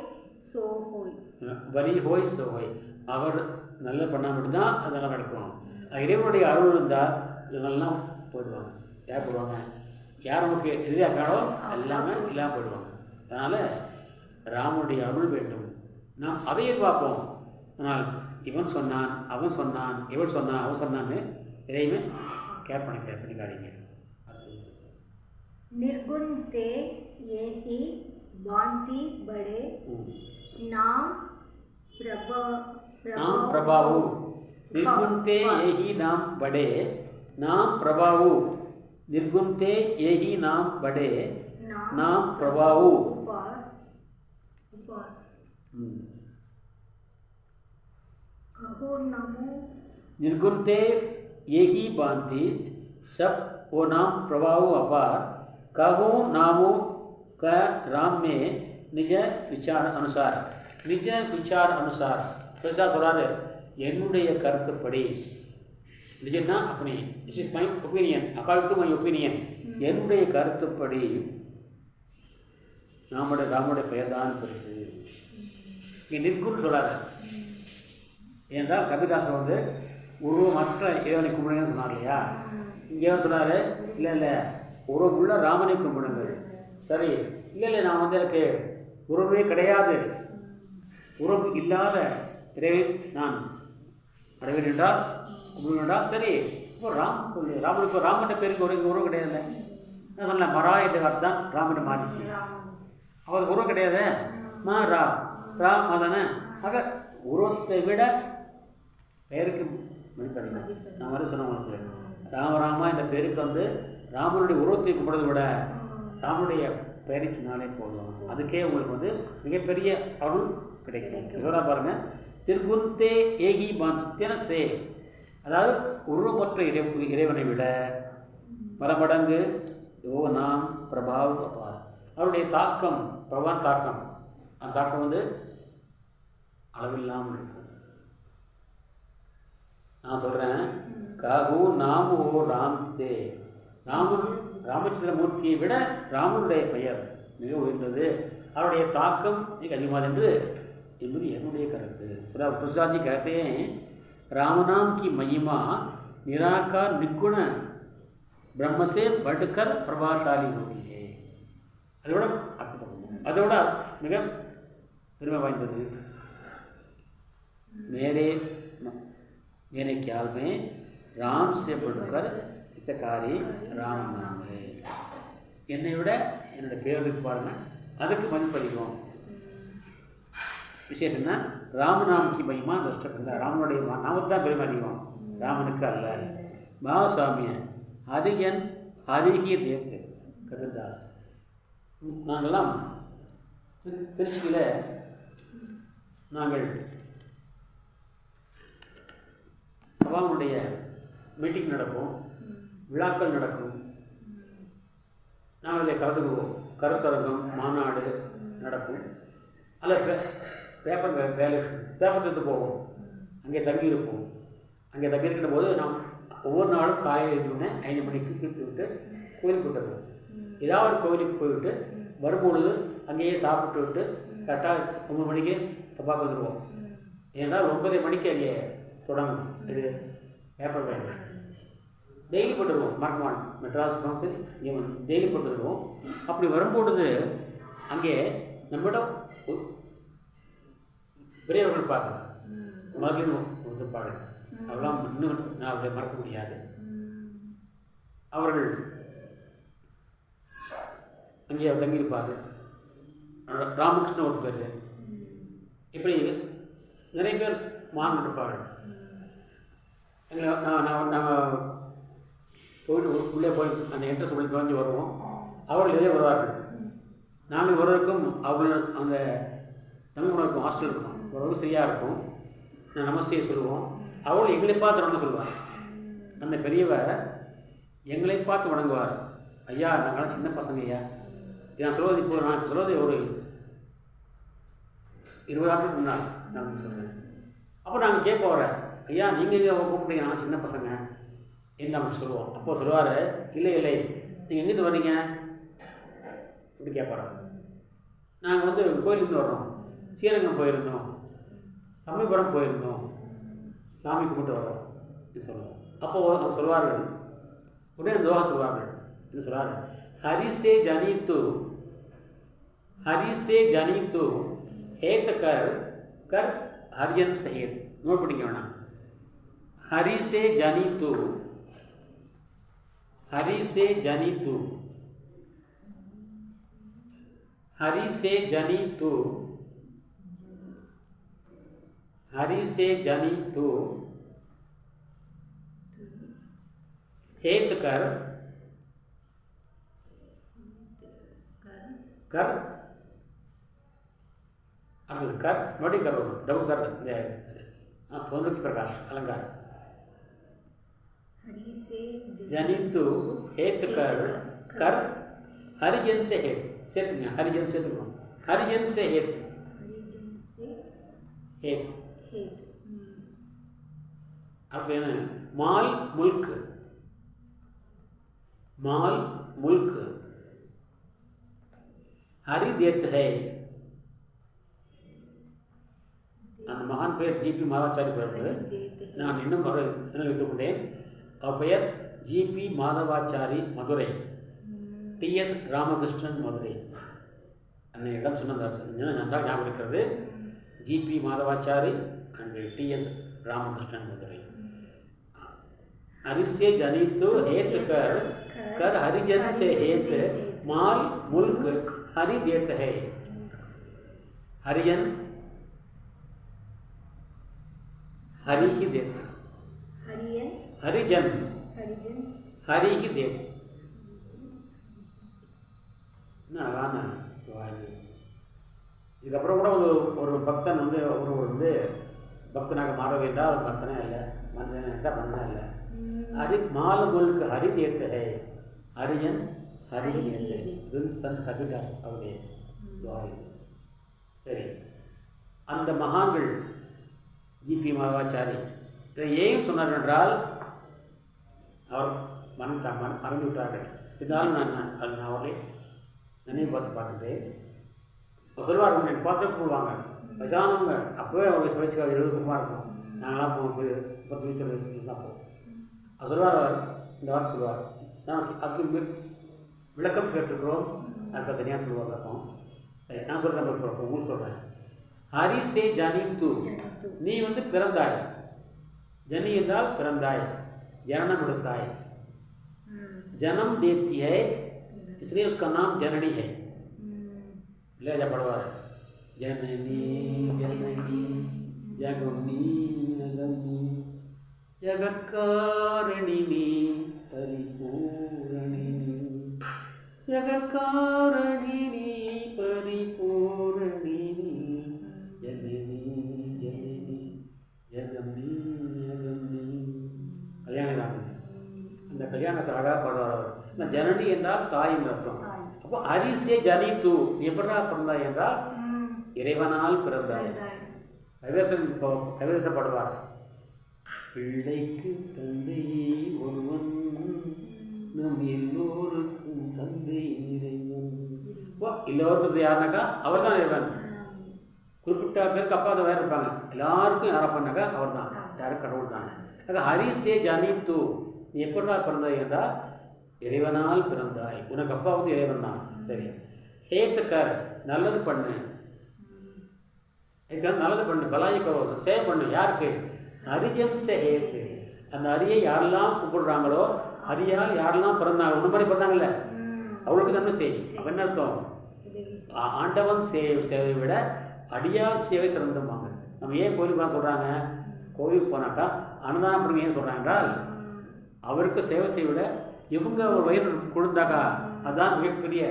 சோஹோய், அவர் நல்லா பண்ணால் மட்டும்தான் அதெல்லாம் நடக்கும். இறைவனுடைய அருள் இருந்தால் இதெல்லாம் போயிடுவாங்க. யார் போடுவாங்க, யார் நமக்கு எதிராக இருக்கானோ எல்லாமே இல்லாமல் போயிடுவாங்க. அதனால் ராமனுடைய அருள் வேண்டும், நாம் அதை எதிர்பார்ப்போம். ஆனால் இவன் சொன்னான், அவன் சொன்னான், இவன் சொன்னான், அவன் சொன்னான்னு எதையுமே கேர் பண்ணிக்காதீங்க. निर्गुण ते ये ही भांति बड़े नाम प्रभावु, निर्गुण ते ये ही नाम बड़े नाम प्रभावु, निर्गुण ते ये ही नाम बड़े नाम प्रभाऊ कहो नमो निर्गुण थे यही भांति सब वो नाम प्रभाव अपार कहो नामो का राम में निज विचार अनुसार कैसा சொல்றாரு என்னுடைய கருத்துப்படி நிஜம்னா अपनी this is my opinion according to my opinion என்னுடைய கருத்துப்படி ராமுடைய பெயர் தான் பெருசு இங்கே நிற்குன்னு சொல்றாரு ஏனென்றால் கபிதாசன் வந்து உருவமற்ற இறைவனை கும்பிடுங்கன்னு சொன்னார் இல்லையா இங்கே சொன்னார் இல்லை உருவமுள்ள ராமனை கும்பிடுங்கள் சரி இல்லை நான் வந்து எனக்கு உருவமே கிடையாது உருவம் இல்லாத இறைவன் நான் அடைவேன் என்றால் கும்பிடுவேன் சரி இப்போ ராமனுக்கு ராமன் பேருக்கு ஒரு உருவம் கிடையாது நான் சொன்ன மரா என்ற வார்த்தை தான் ராமன் மாறிச்சு அவருக்கு உருவம் கிடையாது மா ரா தானே ஆக உருவத்தை விட பெயருக்கு மதிப்பதில்லை நான் மாதிரி சொன்ன உங்களுக்கு ராமராமா இந்த பேருக்கு வந்து ராமனுடைய உருவத்தை கும்பிடுறதை விட ராமனுடைய பெயரை சொன்னாலே போதும் அதுக்கே உங்களுக்கு வந்து மிகப்பெரிய அருள் கிடைக்கும் இதெல்லாம் பாருங்கள் திருகுந்தே ஏகி பாந்தியன சே அதாவது உருவமற்ற இறைவனை விட பல மடங்கு நாம் பிரபாவ் அபார் அவருடைய தாக்கம் பிரபான் தாக்கம் அந்த தாக்கம் வந்து அளவில்லாமல் இருக்கும் நான் சொல்கிறேன் காகு நாமோ ராம் தே ராமச்சந்திரமூர்த்தியை விட ராமனுடைய பெயர் மிக உயர்ந்தது அவருடைய தாக்கம் மிக அதிகமானது என்பது என்னுடைய கருத்து प्रसाद जी कहते हैं राम नाम की महिमा निराकार निर्गुण ब्रह्म से बढ़कर प्रभावशाली होती है அதோட அதோட மிக பெருமை வாய்ந்தது मेरे ख्याल में राम से बढ़कर हितकारी राम नाम है என்னை விட என்னோட பேருக்கு பாருங்கள் அதுக்கு மதிப்பதிகம் விசேஷம்னா ராமநாமக்கு மகிமா நஷ்டப்படுது ராமனுடைய நாமத்தான் பெருமை அதிகம் ராமனுக்கு அல்ல மகாசாமிய ஹரிகிய தேவத்தை கபிதாஸ் நாங்கள்லாம் திருச்சியில் நாங்கள் சபாவுடைய மீட்டிங் நடக்கும் விழாக்கள் நடக்கும் நாங்கள் இதை கலந்துக்குவோம் கருத்தரங்கம் மாநாடு நடக்கும் அதில் பேப்பர் எடுத்து போவோம் அங்கே தங்கியிருப்போம் அங்கே தங்கியிருக்கிற போது நாம் ஒவ்வொரு நாளும் காலையில் எழுதினே 5 மணிக்கு கிழித்து விட்டு கோயிலுக்கு விட்டுருவோம் ஏதாவது ஒரு கோயிலுக்கு போய்விட்டு வரும்பொழுது அங்கேயே சாப்பிட்டு விட்டு கரெக்டாக 9 மணிக்கு தப்பாக வந்துடுவோம் ஏன்னா 9 மணிக்கு அங்கே தொடங்கும் இது பேப்பர் வேலை டெய்லி போட்டுருவோம் மறக்கமான் மெட்ராஸ் சரி டெய்லி போட்டுருவோம் அப்படி வரும்பொழுது அங்கே நம்மிடம் பெரியவர்கள் பார்க்கலாம் மகளிர் ஒத்துப்பாடு அதெல்லாம் இன்னும் நான் அவர்களை மறக்க முடியாது அவர்கள் அங்கே தங்கியிருப்பார்கள் ராமகிருஷ்ணன் ஒரு பேர் இப்படி நிறைய பேர் மான் இருப்பார்கள் நாங்கள் போயிட்டு உள்ளே போய் அந்த என்ட்ரன்ஸ் உள்ளே குறைஞ்சி வருவோம் அவர்கள் இதே வருவார்கள் நாங்கள் வருவதற்கும் அவர்கள் அந்த தமிழ் உணவுக்கும் ஹாஸ்டல் இருக்கும் ஓரளவு சரியாக இருக்கும் நான் நமஸ்தே சொல்லுவோம் அவர்கள் எங்களை பார்த்து வணங்க சொல்லுவார் அந்த பெரியவர் எங்களை பார்த்து வணங்குவார் ஐயா நாங்களாம் சின்ன பசங்க ஐயா நான் சொல்வது இப்போ நான் சொல்வது ஒரு 20 ஆண்டுக்கு முன்னாள் நான் சொல்கிறேன் அப்போ நாங்கள் கேட்க வரேன் ஐயா நீங்கள் கூப்பிட்டீங்க நான் சின்ன பசங்க என்ன நம்ம சொல்லுவோம் அப்போ சொல்லுவார் இல்லை நீங்கள் எங்கேருந்து வர்றீங்க இப்படி கேட்பாரு நாங்கள் வந்து கோயிலுக்கு வர்றோம் ஸ்ரீரங்கம் போயிருந்தோம் சமயபுரம் போயிருந்தோம் சாமி கும்பிட்டு வரோம் இது சொல்லுவோம் அப்போது அவங்க சொல்வார்கள் உடனே துவா சொல்வார்கள் இது சொல்வார்கள் हरि से जानी तो हेत कर हरियन सहेत नोट पढ़िए வேணாம் हरि से जानी तो हरि से जानी तो हरि से जानी तो हरि से जानी तो हेत कर கர் அடுத்தது கர் மறுபடியும் கர் வரும் டபுள் கர் இந்த புனருக்தி பிரகாஷ் அலங்கார் हरि से जनितु हेत कर हरिजन से हेत सेतुंगा हरिजन सेतुंगा हरिजन से हेत हरिजन से हेत हेत अर्थ है माल मुल्क हरि देत है அந்த மகான் பெயர் ஜிபி மாதவாச்சாரி பெயர் நான் இன்னும் ஒரு நினைத்துக் கொண்டேன் அவர் பெயர் ஜிபி மாதவாச்சாரி மதுரை டிஎஸ் ராமகிருஷ்ணன் மதுரை அன்னையிடம் சொன்னதார் நன்றாக ஞாபகம் இருக்கிறது GP Madhavachari and TS Ramakrishnan Madurai Hari से जनितु हेत कर हरिजन से हेत माल मुल्क हरि देत है हरिजन हरि ही देता हरिजन हरि ही देता அழகான இதுக்கப்புறம் கூட ஒரு பக்தன் வந்து ஒரு பக்தனாக மாற வேண்டாம் ஒரு பக்தனே இல்லை மனிதன் என்றால் மனிதனே இல்லை हरि माल मुल्क हरि देते है हरिजन हरि देते संत कबीरदास அவருடைய சரி அந்த மகான்கள் ஜிபி மாதவாச்சாரி இதை ஏன் சொன்னார் என்றால் அவர் மறந்து விட்டார்கள் இருந்தாலும் நான் அவர்களை நினைவு பார்த்துட்டேன் சொல்லுவார் எனக்கு பார்த்து போடுவாங்க வயசானவங்க அப்போவே அவங்க சுவைச்சுக்காக 70 இருக்கும் நாங்களாம் 30 வயசு தான் போவோம் அது சொல்லுவார் இந்த வாரம் சொல்லுவார் நான் அதுக்கு விளக்கம் கேட்டுக்கிறோம் அதுக்கு தனியாக சொல்லுவாங்க அப்போம் நான் சொல்கிறேன் ஊர் சொல்கிறேன் ஹரி சே ஜனித்து நீ வந்து பிறந்தாய் ஜனி என்றால் பிறந்தாய் ஜனனம் எடுத்தாய் जन्म देती है इसलिए उसका नाम जननी है ले जा पढ़वा जननी जननी जगनी जगनी जगत्कारिणी परिपूर्णिनी जगत्कारिणी परिपूर्णिनी जननी जननी जगनी जगनी कल्याण அந்த கல்யாணத்தை அழகாக பாடுவார் இந்த ஜனனி என்றால் தாயின் அர்த்தம் அப்போ ஹரிசே ஜனித்து எப்படா பிறந்தாய் என்றால் இறைவனால் பிறந்தாய் கவிதேசப்படுவார் பிள்ளைக்கு தந்தையே ஒருவன் நம் எல்லோருக்கும் தந்தை இறைவன் எல்லோருக்கும் யாருனாக்கா அவர் தான் இறைவன் குறிப்பிட்ட பேருக்கு அப்பா தான் வேறு இருப்பாங்க எல்லாருக்கும் யாரை பண்ணாக்கா அவர் தான் யாரும் கடவுள் தான் ஆக ஹரிசே ஜனித்து நீ எப்படா பிறந்தாய் என்றால் இறைவனால் பிறந்தாய் உனக்கு அப்பா வந்து இறைவன் தான் சரி ஹேத்துக்கார் நல்லது பண்ணு நல்லது பண்ணு பலாயி கரோது சேவ் பண்ணு யாருக்கு ஹரிஜன் சே ஹேத்து அந்த ஹரியை யாரெல்லாம் கூப்பிடுறாங்களோ ஹரியால் யாரெல்லாம் பிறந்தாங்களோ ஒன்று மாதிரி பிறந்தாங்கல்ல அவளுக்கு நன்மை செய் அவன் என்ன அர்த்தம் ஆண்டவன் சேவை விட அடியார் சேவை சிறந்தம்பாங்க நம்ம ஏன் கோயிலுக்கு போனால் சொல்கிறாங்க கோயிலுக்கு போனாக்கா அன்னதானம் பண்ணுங்க ஏன் சொல்கிறாங்க என்றால் அவருக்கு சேவை செய்ய விட இவங்க ஒரு வயிறு கொடுத்தாக்கா அதுதான் மிகப்பெரிய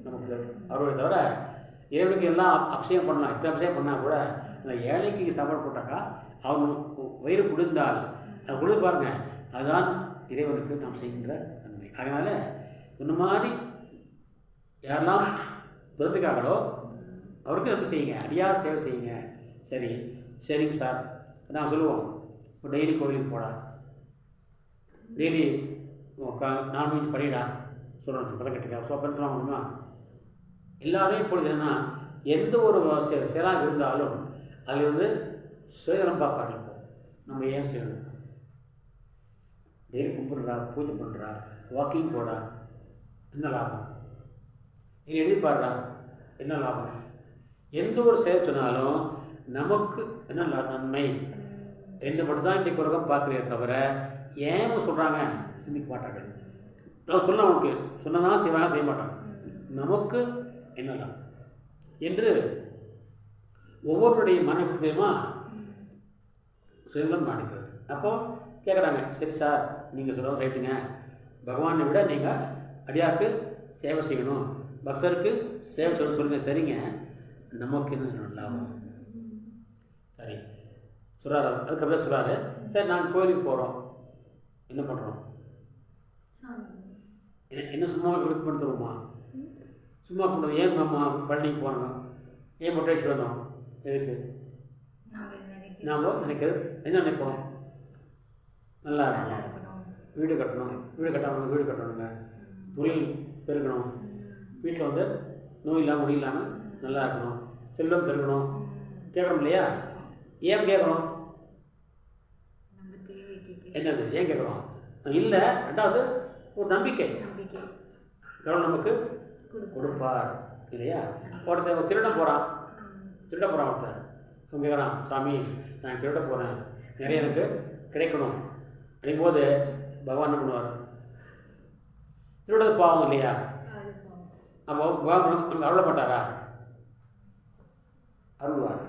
நமக்கு அவருடைய தவிர ஏழைக்கு எல்லாம் அபிஷேகம் பண்ணலாம் இத்தனை அபிஷேகம் பண்ணால் கூட அந்த ஏழைக்கு சாப்பாடு போட்டாக்கா அவங்க வயிறு குளிர்ந்தால் அது குளிர் பாருங்க அதுதான் இறைவனுக்கு நாம் செய்கின்ற நன்மை. அதனால் இந்த மாதிரி யாரெல்லாம் பிறந்துக்காங்களோ அவருக்கு அது செய்யுங்க அடியார் சேவை செய்யுங்க. சரி சரிங்க சார் நான் சொல்லுவோம் இப்போ டெய்லி கோவிலுக்கு போடா டெய்லி நான்வெஜ் பண்ணிடா சொல்கிறேன் பதக்கட்டுக்கா சோப்பன் சொல்லணுமா எல்லாரும் இப்பொழுது என்னன்னா எந்த ஒரு செயலாக இருந்தாலும் அதில் வந்து சுயநலம் பார்ப்பாங்க. நம்ம ஏன் செய்யணும் டெய்லி கும்பிட்றா பூஜை பண்ணுறா வாக்கிங் போடா என்ன லாபம் நீ எழுதிப்பாடுறா என்ன லாபம் எந்த ஒரு செயல் சொன்னாலும் நமக்கு என்ன நன்மை என்ன மட்டும் தான் இன்றைக்கு உலகம் பார்க்குறே தவிர ஏன் சொல்கிறாங்க சிந்திக்க மாட்டாங்க. நான் சொல்ல உனக்கு சொன்னதான் செய்வாங்க செய்ய மாட்டாங்க நமக்கு என்னலாம் என்று ஒவ்வொருடைய மனக்கு தெரியுமா சுயநலம் காணிக்கிறது. அப்போது கேட்குறாங்க சரி சார் நீங்கள் சொல்கிறது ரைட்டுங்க பகவானை விட நீங்கள் அடியாருக்கு சேவை செய்யணும் பக்தருக்கு சேவை சொல்லுங்கள். சரிங்க, நமக்கு என்ன லாபம்? சரி சொல்கிறாரு. அதுக்கப்புறம் சொல்கிறாரு, சரி நாங்கள் கோயிலுக்கு போகிறோம், என்ன பண்ணுறோம்? என்ன சும்மா விடுப்பு பண்ணி தருவோமா? சும்மா பண்ணுவோம். ஏன் நம்ம பழனிக்கு போனோம், ஏன் மொட்டேஸ்வரம் வந்தோம்? எதுக்கு? நாம் நினைக்கிறது என்ன நினைப்போம்? நல்லா இருக்கணும், வீடு கட்டணும், வீடு கட்டாமல் வீடு கட்டணுங்க, தொழில் பெருக்கணும், வீட்டில் வந்து நோய் இல்லாமல் முடி இல்லாமல் நல்லா இருக்கணும், செல்வம் பெருக்கணும் கேட்குறோம் இல்லையா? ஏன் கேட்குறோம்? என்னது ஏன் கேட்குறோம்? இல்லை, ரெண்டாவது ஒரு நம்பிக்கை, கடவுள் நமக்கு கொடுப்பார் இல்லையா? ஒருத்தர் திருட போகிறான் ஒருத்தர், அவன் கேட்குறான், சாமி நான் திருட போகிறேன், நிறைய எனக்கு கிடைக்கணும் அப்படிங்கும்போது பகவான் என்ன பண்ணுவார்? திருடது பாவம் இல்லையா? அப்போ பகவான் நமக்கு அருள மாட்டாரா? அருள்வார்,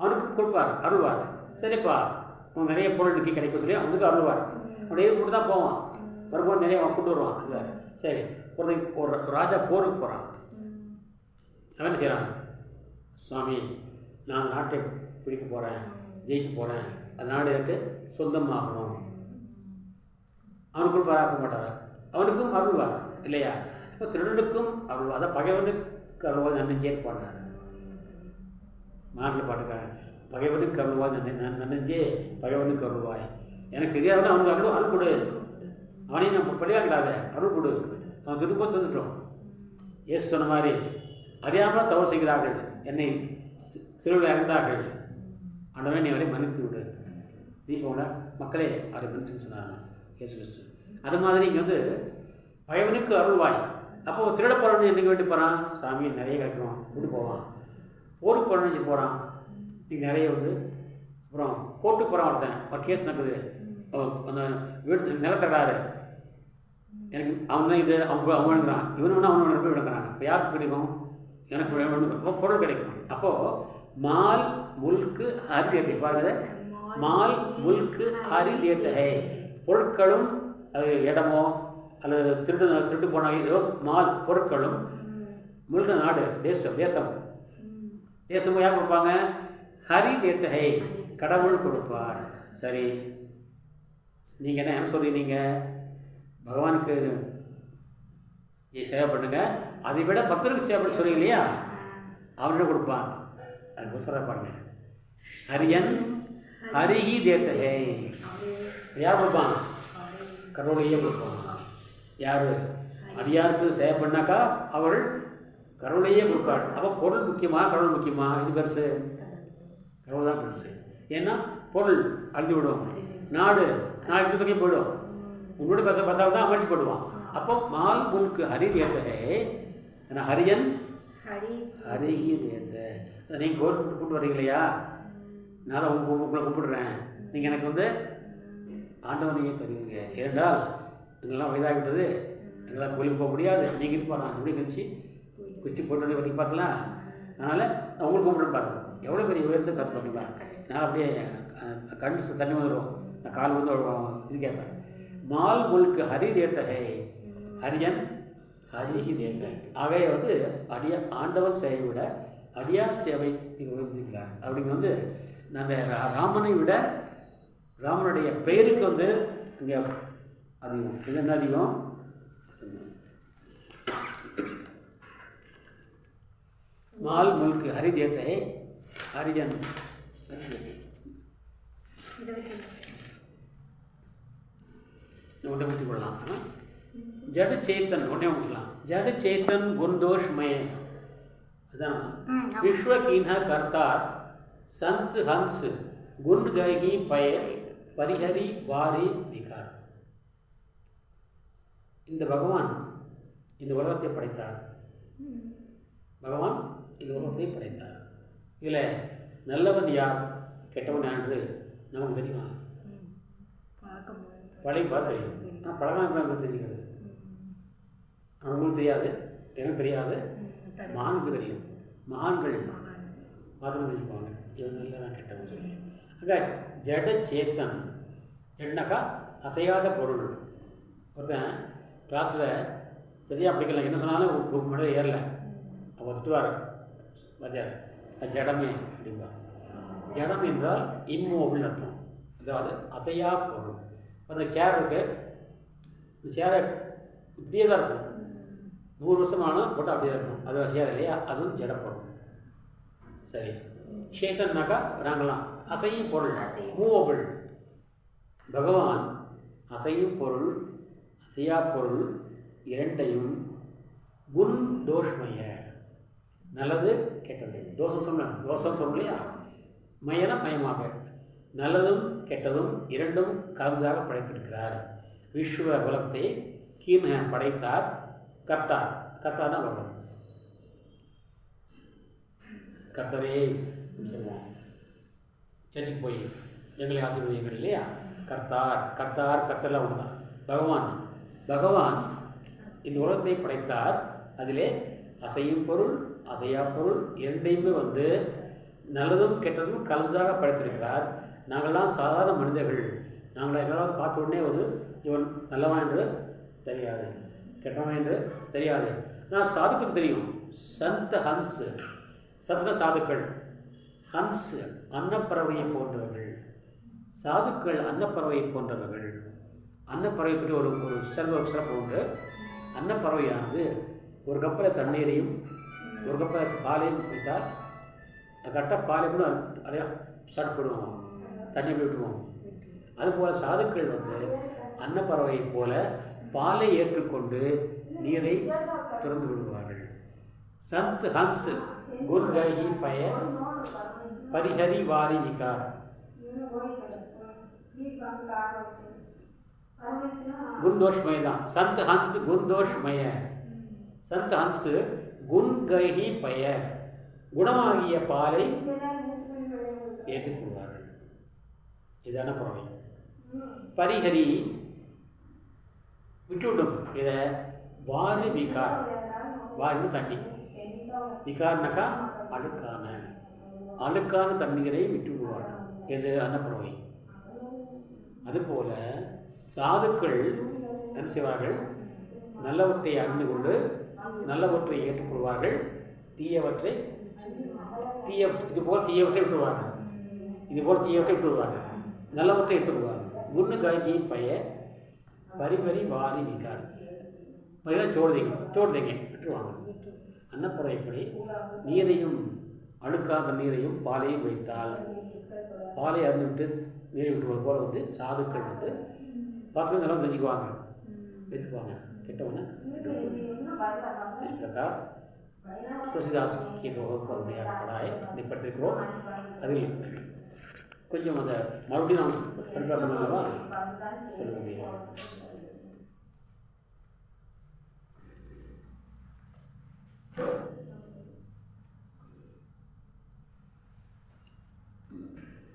அவனுக்கு கொடுப்பார், அருள்வார். சரிப்பா அவன் நிறைய பொருள் நிற்கி கிடைக்கும் சொல்லி அவனுக்கு அருள்வார். அவன் எது கொண்டு தான் போவான், வரும்போது நிறைய அவன் கொண்டு வருவான். இல்லை சரி, ஒரு ராஜா போருக்கு போகிறான். அவன் என்ன செய்கிறான்? சுவாமி நான் நாட்டை பிடிக்க போகிறேன், ஜெயிக்க போகிறேன், அந்த நாடு எனக்கு சொந்தமாகணும். அவனுக்கு கொடுப்பாரா? ஆக்க மாட்டாரா? அவனுக்கும் அருள்வார் இல்லையா? இப்போ திருடனுக்கும் அருள்வார். அதான் பகைவனுக்கு அருள்வார் நன்னஞ்சே பாடுறாரு மாட்டில் பாட்டுக்காக. பகைவனுக்கு அருள்வாய் நன்னஞ்சே பகைவனுக்கு அருள்வாய். எனக்கு தெரியாத அவனுக்கு அருள் கொடு, அவனையும் நம்ம பழியாக்கிடாத, அருள் கொடு. அவன் திரும்ப தந்துட்டோம். ஏசு சொன்ன மாதிரி அறியாமல் தவறு செய்கிறார்கள், என்னை சிலுவையில் இறந்தார்கள், ஆண்டவனே நீ அவரை மன்னித்து விடு. தீபோட மக்களே அவரை மன்னிச்சுன்னு சொன்னாங்க இயேசு கிறிஸ்து. அது மாதிரி இங்கே வந்து பகைவனுக்கு அருள்வாய். அப்போ திருட போகிறவனு என்னைக்கு வேண்டி போகிறான்? சாமி நிறைய கிடைக்கணும் விட்டு போவான். போருக்கு போகிறவனு போகிறான், இங்கே நிறைய வந்து. அப்புறம் கோர்ட்டுக்கு போகிறான் ஒருத்தன், ஒரு கேஸ் நடக்குது, அந்த வீடு நிலத்தடாரு, எனக்கு அவங்க இது அவங்க வேணுங்கிறான், இவனு வேணா அவனு வேணும் போய் விடுங்கிறாங்க. இப்போ யாருக்கு கிடைக்கும்? எனக்கு வேணும், பொருள் கிடைக்கும். அப்போது மால் முல்கு ஹரிதேத்தை பாருங்க, மால் முல்கு ஹரிதேத்தை, பொருட்களும் அது இடமோ அல்லது திருட்டு போன மால் பொருட்களும், முல்கு நாடு தேசமும் யார் கொடுப்பாங்க? ஹரி தேத்தகை, கடவுள் கொடுப்பார். சரி, நீங்கள் என்ன சொல்கிறீங்க? பகவானுக்கு சேவை பண்ணுங்க, அதை விட பக்தருக்கு சேவை பண்ண சொல்றீங்க இல்லையா? அவர்கிட்ட கொடுப்பான். அது சொல்ல பாருங்க, ஹரியன் ஹரிஹி தேத்தகை. யார் கொடுப்பான்? கடவுளையே கொடுப்பான். யார் அடியாருக்கு சேவை பண்ணாக்கா அவள் கடவுளையே கொடுப்பாள். அப்போ பொருள் முக்கியமா கடவுள் முக்கியமா? இது பெருசு, கடவுள் தான் பெருசு. ஏன்னா பொருள் அழிந்து விடும், நாடு நாளைக்கு பக்கம் போயிடும், உன்னோட பசால் தான் அமர்ச்சி போடுவான். அப்போ மால் முல்கு ஹரி தேத்தகை, ஏன்னா ஹரியன் ஹரிஹி தேத்த. நீங்கள் கோர்ட்டு கூப்பிட்டு வரீங்க இல்லையா? நான் தான் உங்களை கூப்பிடுறேன், நீங்கள் எனக்கு வந்து ஆண்டவனையே தருவீங்க. ஏனென்றால் எங்கெல்லாம் வயதாகிவிட்டது, எங்கெல்லாம் கோயிலுக்கு போக முடியாது, நீங்கள் இருப்பார் நான் அப்படி கழிச்சு குச்சி போட்டு பற்றி பார்க்கலாம். அதனால் நான் உங்களுக்கு கூப்பிட்டு பாருங்க, எவ்வளோ பெரிய உயர்ந்து கற்று பார்த்தீங்களா? நான் அப்படியே கண்டு தண்ணி வந்துடும், நான் கால் வந்து இது கேட்பேன். மால் முல்கு ஹரி தேத்தகை, ஹரியன் ஹரிஹி தேத்தகை. ஆகைய வந்து ஆண்டவர் சேவை விட அடியார் சேவை நீங்கள் உயர்ந்திருக்கிறார். அப்படிங்க வந்து நம்ம ராமனை விட ராமனுடைய பெயருக்கு வந்து இங்கே அதிகம். இது என்ன அதிகம்? மால் முல்கு ஹரி தேத்தகை, ஹரிஜன் ஒன்றை ஊற்றி கொள்ளலாம். ஜடு சேத்தன் ஒன்றே ஊற்றலாம். ஜடு சேத்தன் குந்தோஷ் மய, அதுதான் விஸ்வகீன கர்த்தார் சந்த் ஹன்ஸ் குன் கஹி பய பரிஹரி வாரி விகார். இந்த பகவான் இந்த உலகத்தை படைத்தார். பகவான் இந்த உலகத்தை படைத்தார். இதில் நல்லவன் யார் கெட்டவன் யார் என்று நமக்கு தெரியுமா? பழைய தெரியும். நான் பழகாமல் தெரிஞ்சுக்கிறது அவங்களுக்கு தெரியாது, எனக்கு தெரியாது, மானுக்கு தெரியும். மான்கள் மாத்திரம் தெரிஞ்சுக்குவாங்க இவன் நல்லவன் கெட்டவன் சொல்லி. அங்கே ஜட சேத்தன் என்னக்கா அசையாத பொருள். ஒருத்தன் கிளாஸில் சரியா பிடிக்கல, என்ன சொன்னாலும் புக் மட்டும் ஏறல. அவர் திட்டுவார் வாத்தியார், அது ஜடமே அப்படின்பா. ஜடம் என்றால் இம்மோபிள் அர்த்தம், அதாவது அசையா பொருள். அந்த சேர் இருக்கு, இந்த சேரை இப்படியே தான் இருக்கும், 100 வருஷமானாலும் போட்டால் அப்படியே இருக்கும், அது அசையாது இல்லையா, அதுவும் ஜடப்பொருள். சரி, சேத்தன்னாக்கா நாங்களாம் அசையும் பொருள், மூவபிள். பகவான் அசையும் பொருள் அசையா பொருள் இரண்டையும் குண் தோஷ்மய, நல்லது கெட்டது, தோஷம் சொல்லணும் இல்லையா, மயன மயமாக நல்லதும் கெட்டதும் இரண்டும் கலந்தாக படைத்திருக்கிறார். விஸ்வ குலத்தை கீன படைத்தார் கர்த்தார், கர்த்தார்னா பகவான், கர்த்தரே சொல்லுவோம் சர்ச்சுக்கு போய் எங்களை ஆசீர்வதிங்கள் இல்லையா, கர்த்தார் கர்த்தார் கர்த்தர்லாம் ஒன்று தான். பகவான் இந்த உலகத்தை படைத்தார், அதிலே அசையும் பொருள் அசையா பொருள் இரண்டையுமே நல்லதும் கெட்டதும் கலந்தாக படைத்திருக்கிறார். நாங்கள்லாம் சாதாரண மனிதர்கள், நாங்கள் எங்களால் பார்த்த உடனே இவன் நல்லவன் என்று தெரியாது, கெட்டவன் என்று தெரியாது. ஆனால் சாதுக்கள் தெரியும். சந்த ஹன்ஸ், சத்ன சாதுக்கள், ஹன்ஸ் அன்னப்பறவையை போன்றவர்கள், சாதுக்கள் அன்னப்பறவையை போன்றவர்கள். அன்னப்பறவை பற்றி ஒரு சிறப்பு உண்டு. அன்னப்பறவையானது ஒரு கப்பலை தண்ணீரையும் ஒரு கப்பலை பாலையும் வைத்தால் கரெக்டாக பாலை கூட நிறையா ஸ்டார்ட் பண்ணுவோம், தண்ணி விட்டுருவோம். அதுபோல் சாதுக்கள் அன்னப்பறவையை போல பாலை ஏற்றுக்கொண்டு நீரை திறந்து விடுவார்கள். சந்த் ஹன்ஸ் குர்கி பய பரிஹரி வாரி விகார். குந்தோஷ்மய தான் சந்த் ஹன்ஸ், குந்தோஷ்மய. சந்த் ஹன்ஸ் குன்கி பய, குணமாகிய பாலை ஏற்றுக்கொள்வார்கள். இதான பறவை. பரிஹரி விட்டுவிடும், இதை வாரி விகார், வாரின்னு தண்ணி, விகார்னாக்கா அழுக்கான தண்ணீரை விட்டு விடுவார்கள். இது அன்னப்பறவை. அதுபோல சாதுக்கள் என்ன செய்வார்கள், நல்லவற்றை அறிந்து கொண்டு நல்லவற்றை ஏற்றுக்கொள்வார்கள், தீயவற்றை இதுபோல் தீயவற்றை விட்டுருவார்கள், நல்லவற்றை எடுத்துக்கொள்வார்கள். குன்னு காய்ச்சி பய பரிபரி வாரி விகார், பரினா சோடுதைங்க விட்டுருவாங்க. அன்னப்பறவைப்படி நீரையும் அழுக்காத நீரையும் பாலையும் வைத்தால் பாலை அருந்துவிட்டு நீரை விட்டுவது போல சாதுக்கள் பார்த்து நல்லா தெரிஞ்சுக்குவாங்க, எடுத்துக்குவாங்க. கெட்டவன इस प्रकार तुलसीदास की दोहों को हमने यहाँ पढ़ा है, निपटतिक्रो அதில் கொஞ்சம் அந்த மறுபடியும் நாம் படிப்பாசம் அல்லவா சொல்ல முடியும்.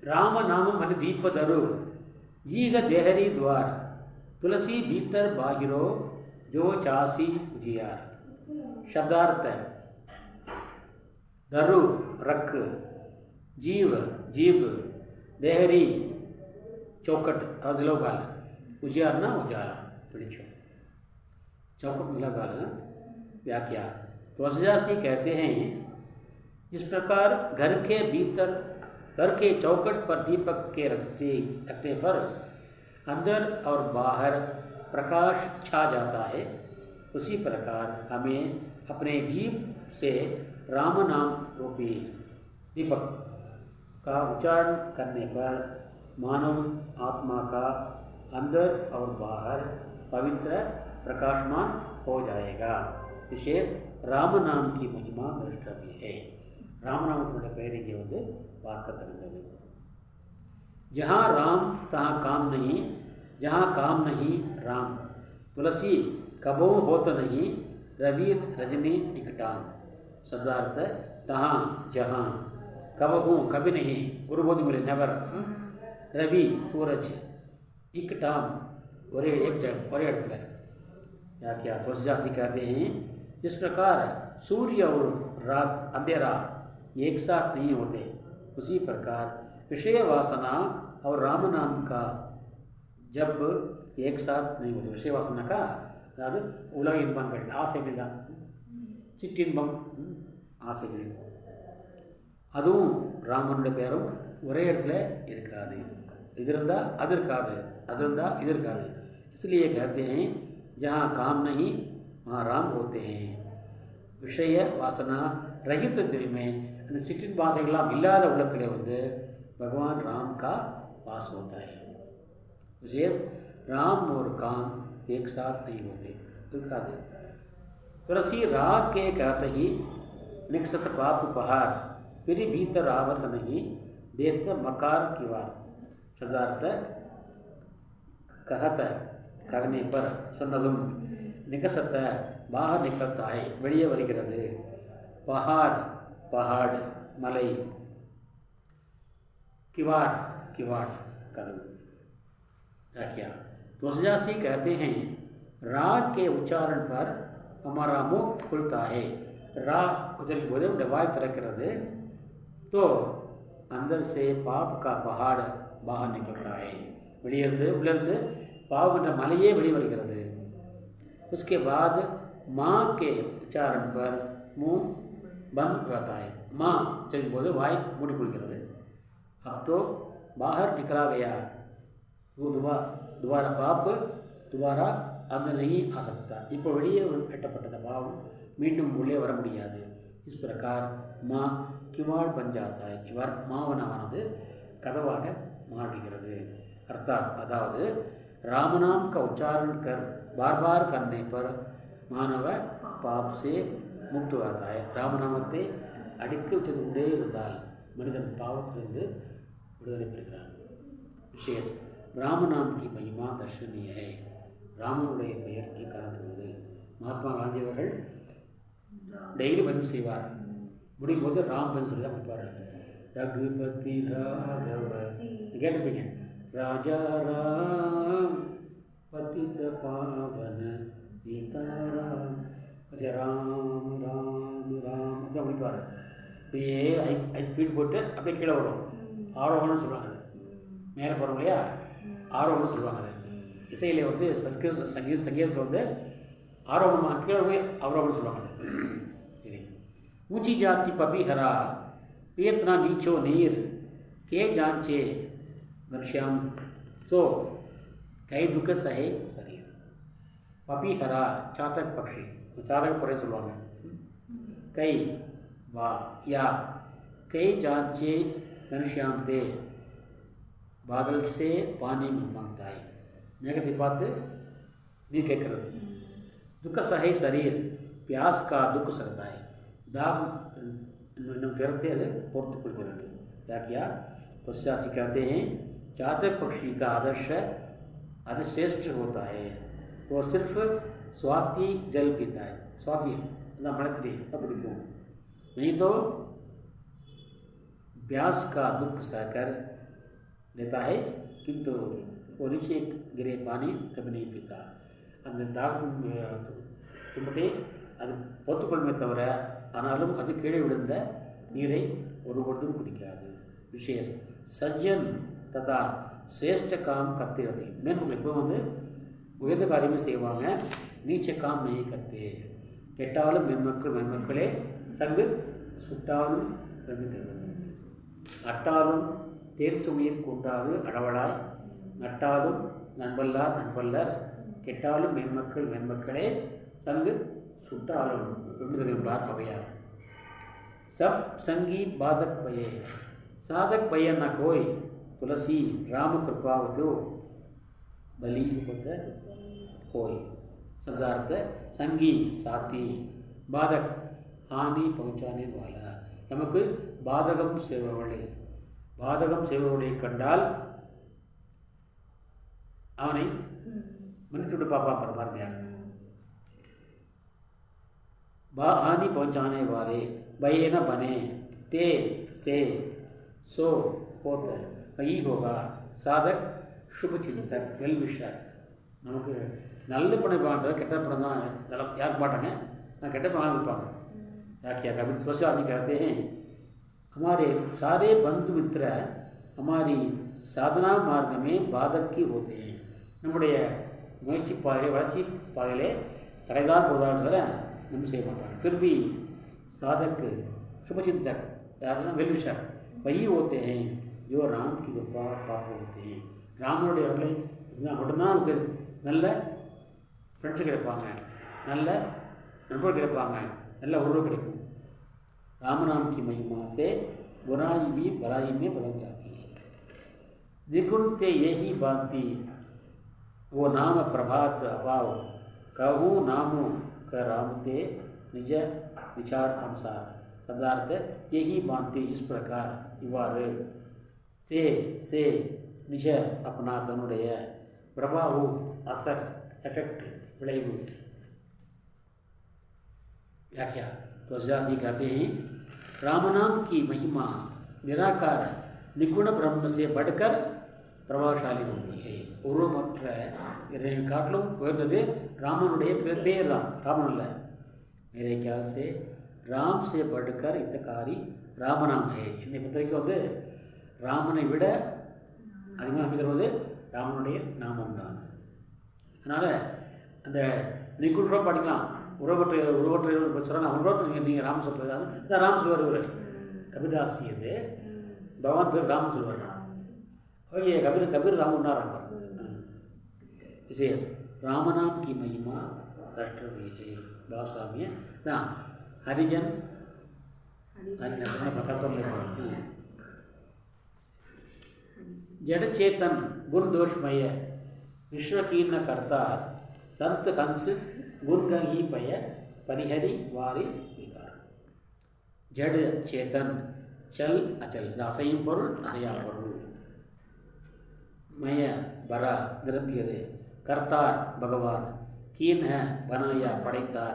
राम नाम मन दीप दरु जीग देहरी द्वार तुलसी भीतर बाहिरो जो चासी उजियार. शब्दार्थ दरु रख, जीव जीव, देहरी चौकट और दिलोगाल, उजियार ना उजाला पिड़िचो, चौकट दिलोगाल व्याख्या. तुलसीदास कहते हैं इस प्रकार घर के भीतर, घर के चौकट पर दीपक के रखने पर अंदर और बाहर प्रकाश छा जाता है, उसी प्रकार हमें अपने जीव से राम नाम रूपी दीपक का उच्चारण करने पर मानव आत्मा का अंदर और बाहर पवित्र प्रकाशमान हो जाएगा. विशेष राम नाम की महिमा दृष्टव्य है. राम नाम पेरिगे पार्क तरंगது. जहाँ राम तहाँ काम नहीं, जहाँ काम नहीं राम. तुलसी कबो होत नहीं, रवि रजनी निकटान. शब्दार्थ तहाँ जहाँ, कबहू कभी नहीं, गुरु बोध मिले नेवर. रवि सूरज, इकटाम ஒரே இடத்துல. क्या तुलसीदास जी कहते हैं इस प्रकार सूर्य और रात अंधेरा एक साथ नहीं होते, उसी प्रकार विषय वासना और राम नाम का जब एक साथ नहीं होते. विषय वासना का அதாவது உலக இன்பங்கள், ஆசைகள் தான். சிற்றின்பம், ஆசைகள். அதுவும் ராமனுடைய பேரும் ஒரே இடத்துல இருக்காது. இது இருந்தால் அது இருக்காது, அது இருந்தால் இது இருக்காது. इसलिए कहते हैं जहाँ काम नहीं वहाँ राम होते हैं. விஷய வாசனா ரகித்த தில் में அந்த சிற்றின் வாசைகள்லாம் இல்லாத உள்ளத்திலே வந்து भगवान राम का वास होता है. विशेष राम और काम एक साथ नहीं होते. இருக்காது. तुलसी राग के कहते ही निकसत पाप उपहार फिर भीतर आवत नहीं देत मकार की वार. शब्दार्थ कहत कहने पर சொன்னதும் நிகசத்த பாகர் நிகழ்த்தாய் வெளியே வருகிறது. பஹார் பஹாடு மலை, किवाड़ किवाड़ कदम. क्या तुलसीदास कहते हैं राग के उच्चारण पर हमारा मुख खुलता है. रा उधर बोले डबाई திறக்கிறது. तो अंदर से पाप का पहाड़ बाहर निकलता है. வெளியிருந்து உள்ளிருந்து பாவம் என்ற மலையே வெளியே வருகிறது. उसके बाद माँ के उच्चारण पर मुंह बंद रहता है. माँ चल बोले वाई மூடிக்கொள்கிறது. अब तो बाहर निकला गया, वो दोबारा पाप दोबारा अंदर नहीं आ सकता. இப்போ வெளியே வெட்டப்பட்டத பாவம் மீண்டும் உள்ளே வர முடியாது. इस प्रकार माँ किवाड़ बन जाता है. இவர் மாவனமானது கதவாக மாறுகிறது. अर्थात அதாவது राम नाम का उच्चारण कर बार बार करने पर मानव पाप से मुक्त होता है. ராமநாமத்தை அடிக்க விட்டது கொண்டே இருந்தால் மனிதன் பாவத்திலிருந்து விடுதலை பெறுகிறான். விசேஷ் ராமநாம் கி மகிமா தர்ஷனீய है. ராமனுடைய பெயருக்கு கலந்துள்ளது. மகாத்மா காந்தி அவர்கள் டெய்லி பதிவு செய்வார். முடியும் போது ராம் பதிவு சொல்லி தான் கொடுப்பார். ரகுபதி ராகவ கேட்டிருப்பீங்க. ராஜா ராம் பதித பாவன சீதாராம் ராம் ராம் ராம் அப்படி முடிப்பார். அப்படியே ஐ ஸ்பீட் போட்டு அப்படியே கீழே வரும். ஆரோகணம்னு சொல்லுவாங்க. அது மேலே போகிறோம் இல்லையா, ஆரோகணம்னு சொல்லுவாங்க. அது இசையிலே வந்து சங்கீதத்தில் வந்து ஆரோகணமாக கீழே போய் அவரோகணம்னு சொல்லுவாங்க. சரி. ऊंची जाति पपी हरा पेतना नीचो नीर के जांचे घनश्याम सो कई दुख सहे शरीर. पपी हरा चातक पक्षी, चातक परे சொல்லுவாங்க. कई வா या कई जांचे घनश्याम दे बादल से पानी मांगता है. மேகத்தை பார்த்து நீர் கேட்கறது. दुख सहे शरीर प्यास का दुख सहता है. दाग இன்னும் திறத்தை அது பொறுத்து கொள்கிறது. क्या तुलसीदास कहते हैं चातक पक्षी का आदर्श अधिश्रेष्ठ होता है. वो सिर्फ स्वाति जल पीता है. स्वाति அதான் மழை தான் பிடிக்கும். नहीं तो प्यास का दुख सहकर लेता है किंतु वो नीचे गिरे पानी कभी नहीं पीता. அந்த தாகம் துன்பத்தை அது பொத்துக்கொள்மே தவிர ஆனாலும் அது கீழே விழுந்த நீரை ஒருபொழுதும் குடிக்காது. விசேஷ் சஜ்ஜன் ததா சிரேஷ்ட காம் கத்திரதை. மேன்மக்கள் இப்போ வந்து உயர்ந்த காரியமே செய்வாங்க. நீச்ச காம் நெய் கத்தே. கெட்டாலும் மென்மக்களே சங்கு சுட்டாலும் பிரமிக்கிறது. அட்டாலும் தேன் சுமையில் கூன்றாது அடவளாய் நட்டாலும் நண்பல்லார் நண்பல்லர் கெட்டாலும் மென்மக்களே சங்கு சுட்டாலும் பிரமிக்கிறார் அவையார். सब संगी बाधक पये साधक पय न कोई तुलसी राम कृपावतो बलि होत कोई. शब्दार्थ संगी साथी, बाधक हानि पहुँचाने वाला. நமக்கு பாதகம் செய்பவர்களை கண்டால் அவனை மன்னித்துவிட்டு பாப்பா பரமாத்மையாக. हानि पहुँचाने वाले भय न बने ते से सो होत वही होगा. साधक शुभ चिंतक वेल विशर. நமக்கு நல்ல பணம் வாழ்ந்த கெட்ட பணம் தான் யாருக்கு மாட்டாங்க. நான் கெட்ட பணம் இருப்பாங்க. क्या कभी तुलसीदास कहते हैं हमारे सारे बंधु मित्र हमारी साधना मार्ग में बाधक की होते हैं. நம்முடைய முயற்சி பாதையிலே வளர்ச்சி பாதையிலே தடைதான் போதாலும் சொல்ல நம்ம செய்ய மாட்டாங்க. फिर भी साधक शुभचिंतक யாருன்னா வெல்விஷர் वही होते हैं जो राम की कृपा प्राप्त होते हैं. ராமனுடைய அருளை இருந்தால் மட்டும்தான் நமக்கு நல்ல ஃப்ரெண்ட்ஸு கிடைப்பாங்க, நல்ல நண்பர்கள் கிடைப்பாங்க, நல்ல உறவு கிடைக்கும். राम की महिमा से बुराई भी भलाई में बदल जाती है. द्विगुण ते यही बांती वो नाम प्रभात अभाव कहूँ नामो क राम ते निज विचार अनुसार. शब्दार्थ यही बांती इस प्रकार इवाறு ते से निज अपना தன்னுடைய பிரபாவம் असर एफेक्ट विளைவு. व्याख्या तुलसीदास जी कहते हैं राम नाम की महिमा निराकार निगुण ब्रह्म से बढ़कर प्रभावशाली होती है. உருவமற்ற இறைவனை காட்டிலும் உயர்ந்தது ராமனுடைய பேர் தான், ராமன் அல்ல. मेरे ख्याल से राम से बढ़कर हितकारी ராமநாம் है. என்னை பொறுத்த வரைக்கும் வந்து ராமனை விட அதிகமாக அமைக்கிறது ராமனுடைய நாமம் தான். அதனால் அந்த நிகுண படிக்கலாம். உருவற்ற சொல்கிறாங்க அவங்களோட நீங்கள் ராம் சொல்கிறது அதான் ராம் சொல்வார். இவர் கபிதாசி அது பகவான் பேர் ராமன் சொல்வார். ஓகே கபீர் ராமன்னா ராமர் विशेष राम नाम की महिमा राष्ट्रवीय बाबा ना हरिजन जड़ चेतन गुण दोषमय विश्वकीर्ण करता संत कंस गुण गही पय परिहरी वारी विकार. जड़ चेतन चल अचल अசையும் பொருள் அசையா பொருள். मय बरा निरंबियது. करतार भगवान. कीन है बनाया पड़ैतार.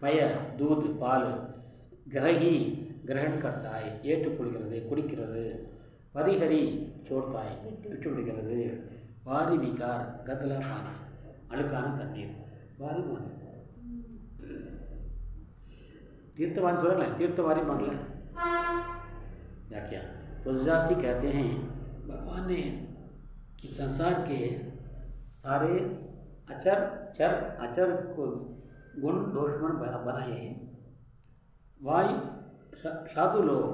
पय दूध पाल. गही ग्रहण करता है ஏற்றுக்கொள்கிறது குடிக்கிறது. परिहरी छोड़ता है விட்டு விடுகிறது. वारी विकार गदला पानी அழுக்கான தண்ணீர். वारी मान तीर्थवारी சொல்ல तीर्थवारी मांगला. क्या तुलसीदास जी कहते हैं भगवान ने इस संसार के सारे अचर को गुण दोषमन बनाए हैं. वायु साधु लोग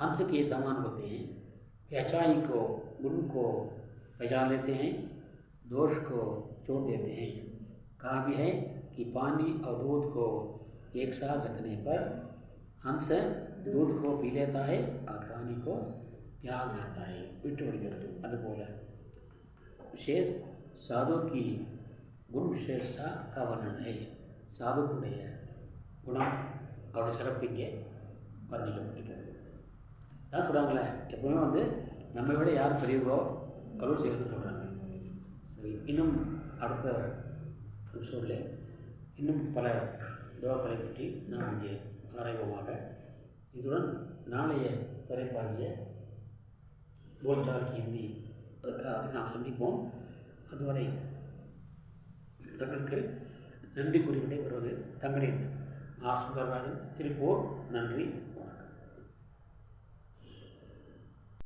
अंश के समान होते हैं. अच्छाई को गुण को पहचान लेते हैं, दोष को छोड़ देते हैं. कहा भी है कि पानी और दूध को एक साथ रखने पर हंस दूध को पी लेता है और पानी को त्याग देता है. விட்டு விடுகிறது. அதுபோல विशेष साधु की गुण विशेषता का वर्णन है. சாதுக்குடைய குணம் அவருடைய சிறப்பு இங்கே வர்ணிக்கப்படுகிறது. அதான் சொல்கிறாங்களே எப்பவுமே வந்து நம்ம விட யார் பெரியவரோ அருள் செய்யணும்னு சொல்கிறாங்க. சரி, இன்னும் அடுத்த எபிசோடில் இன்னும் பல துவாக்களை பற்றி நாம் இங்கே ஆராய்வோமாக. இதுடன் நாளைய தலைப்பாகிய போல்சால் ஹிந்தி அதற்காக நாம் சந்திப்போம். அதுவரை தங்களுக்கு நன்றி கூறிவிட்டே வருவது தங்களின் ஆர் சுந்தரராஜன். திருப்பூர். நன்றி.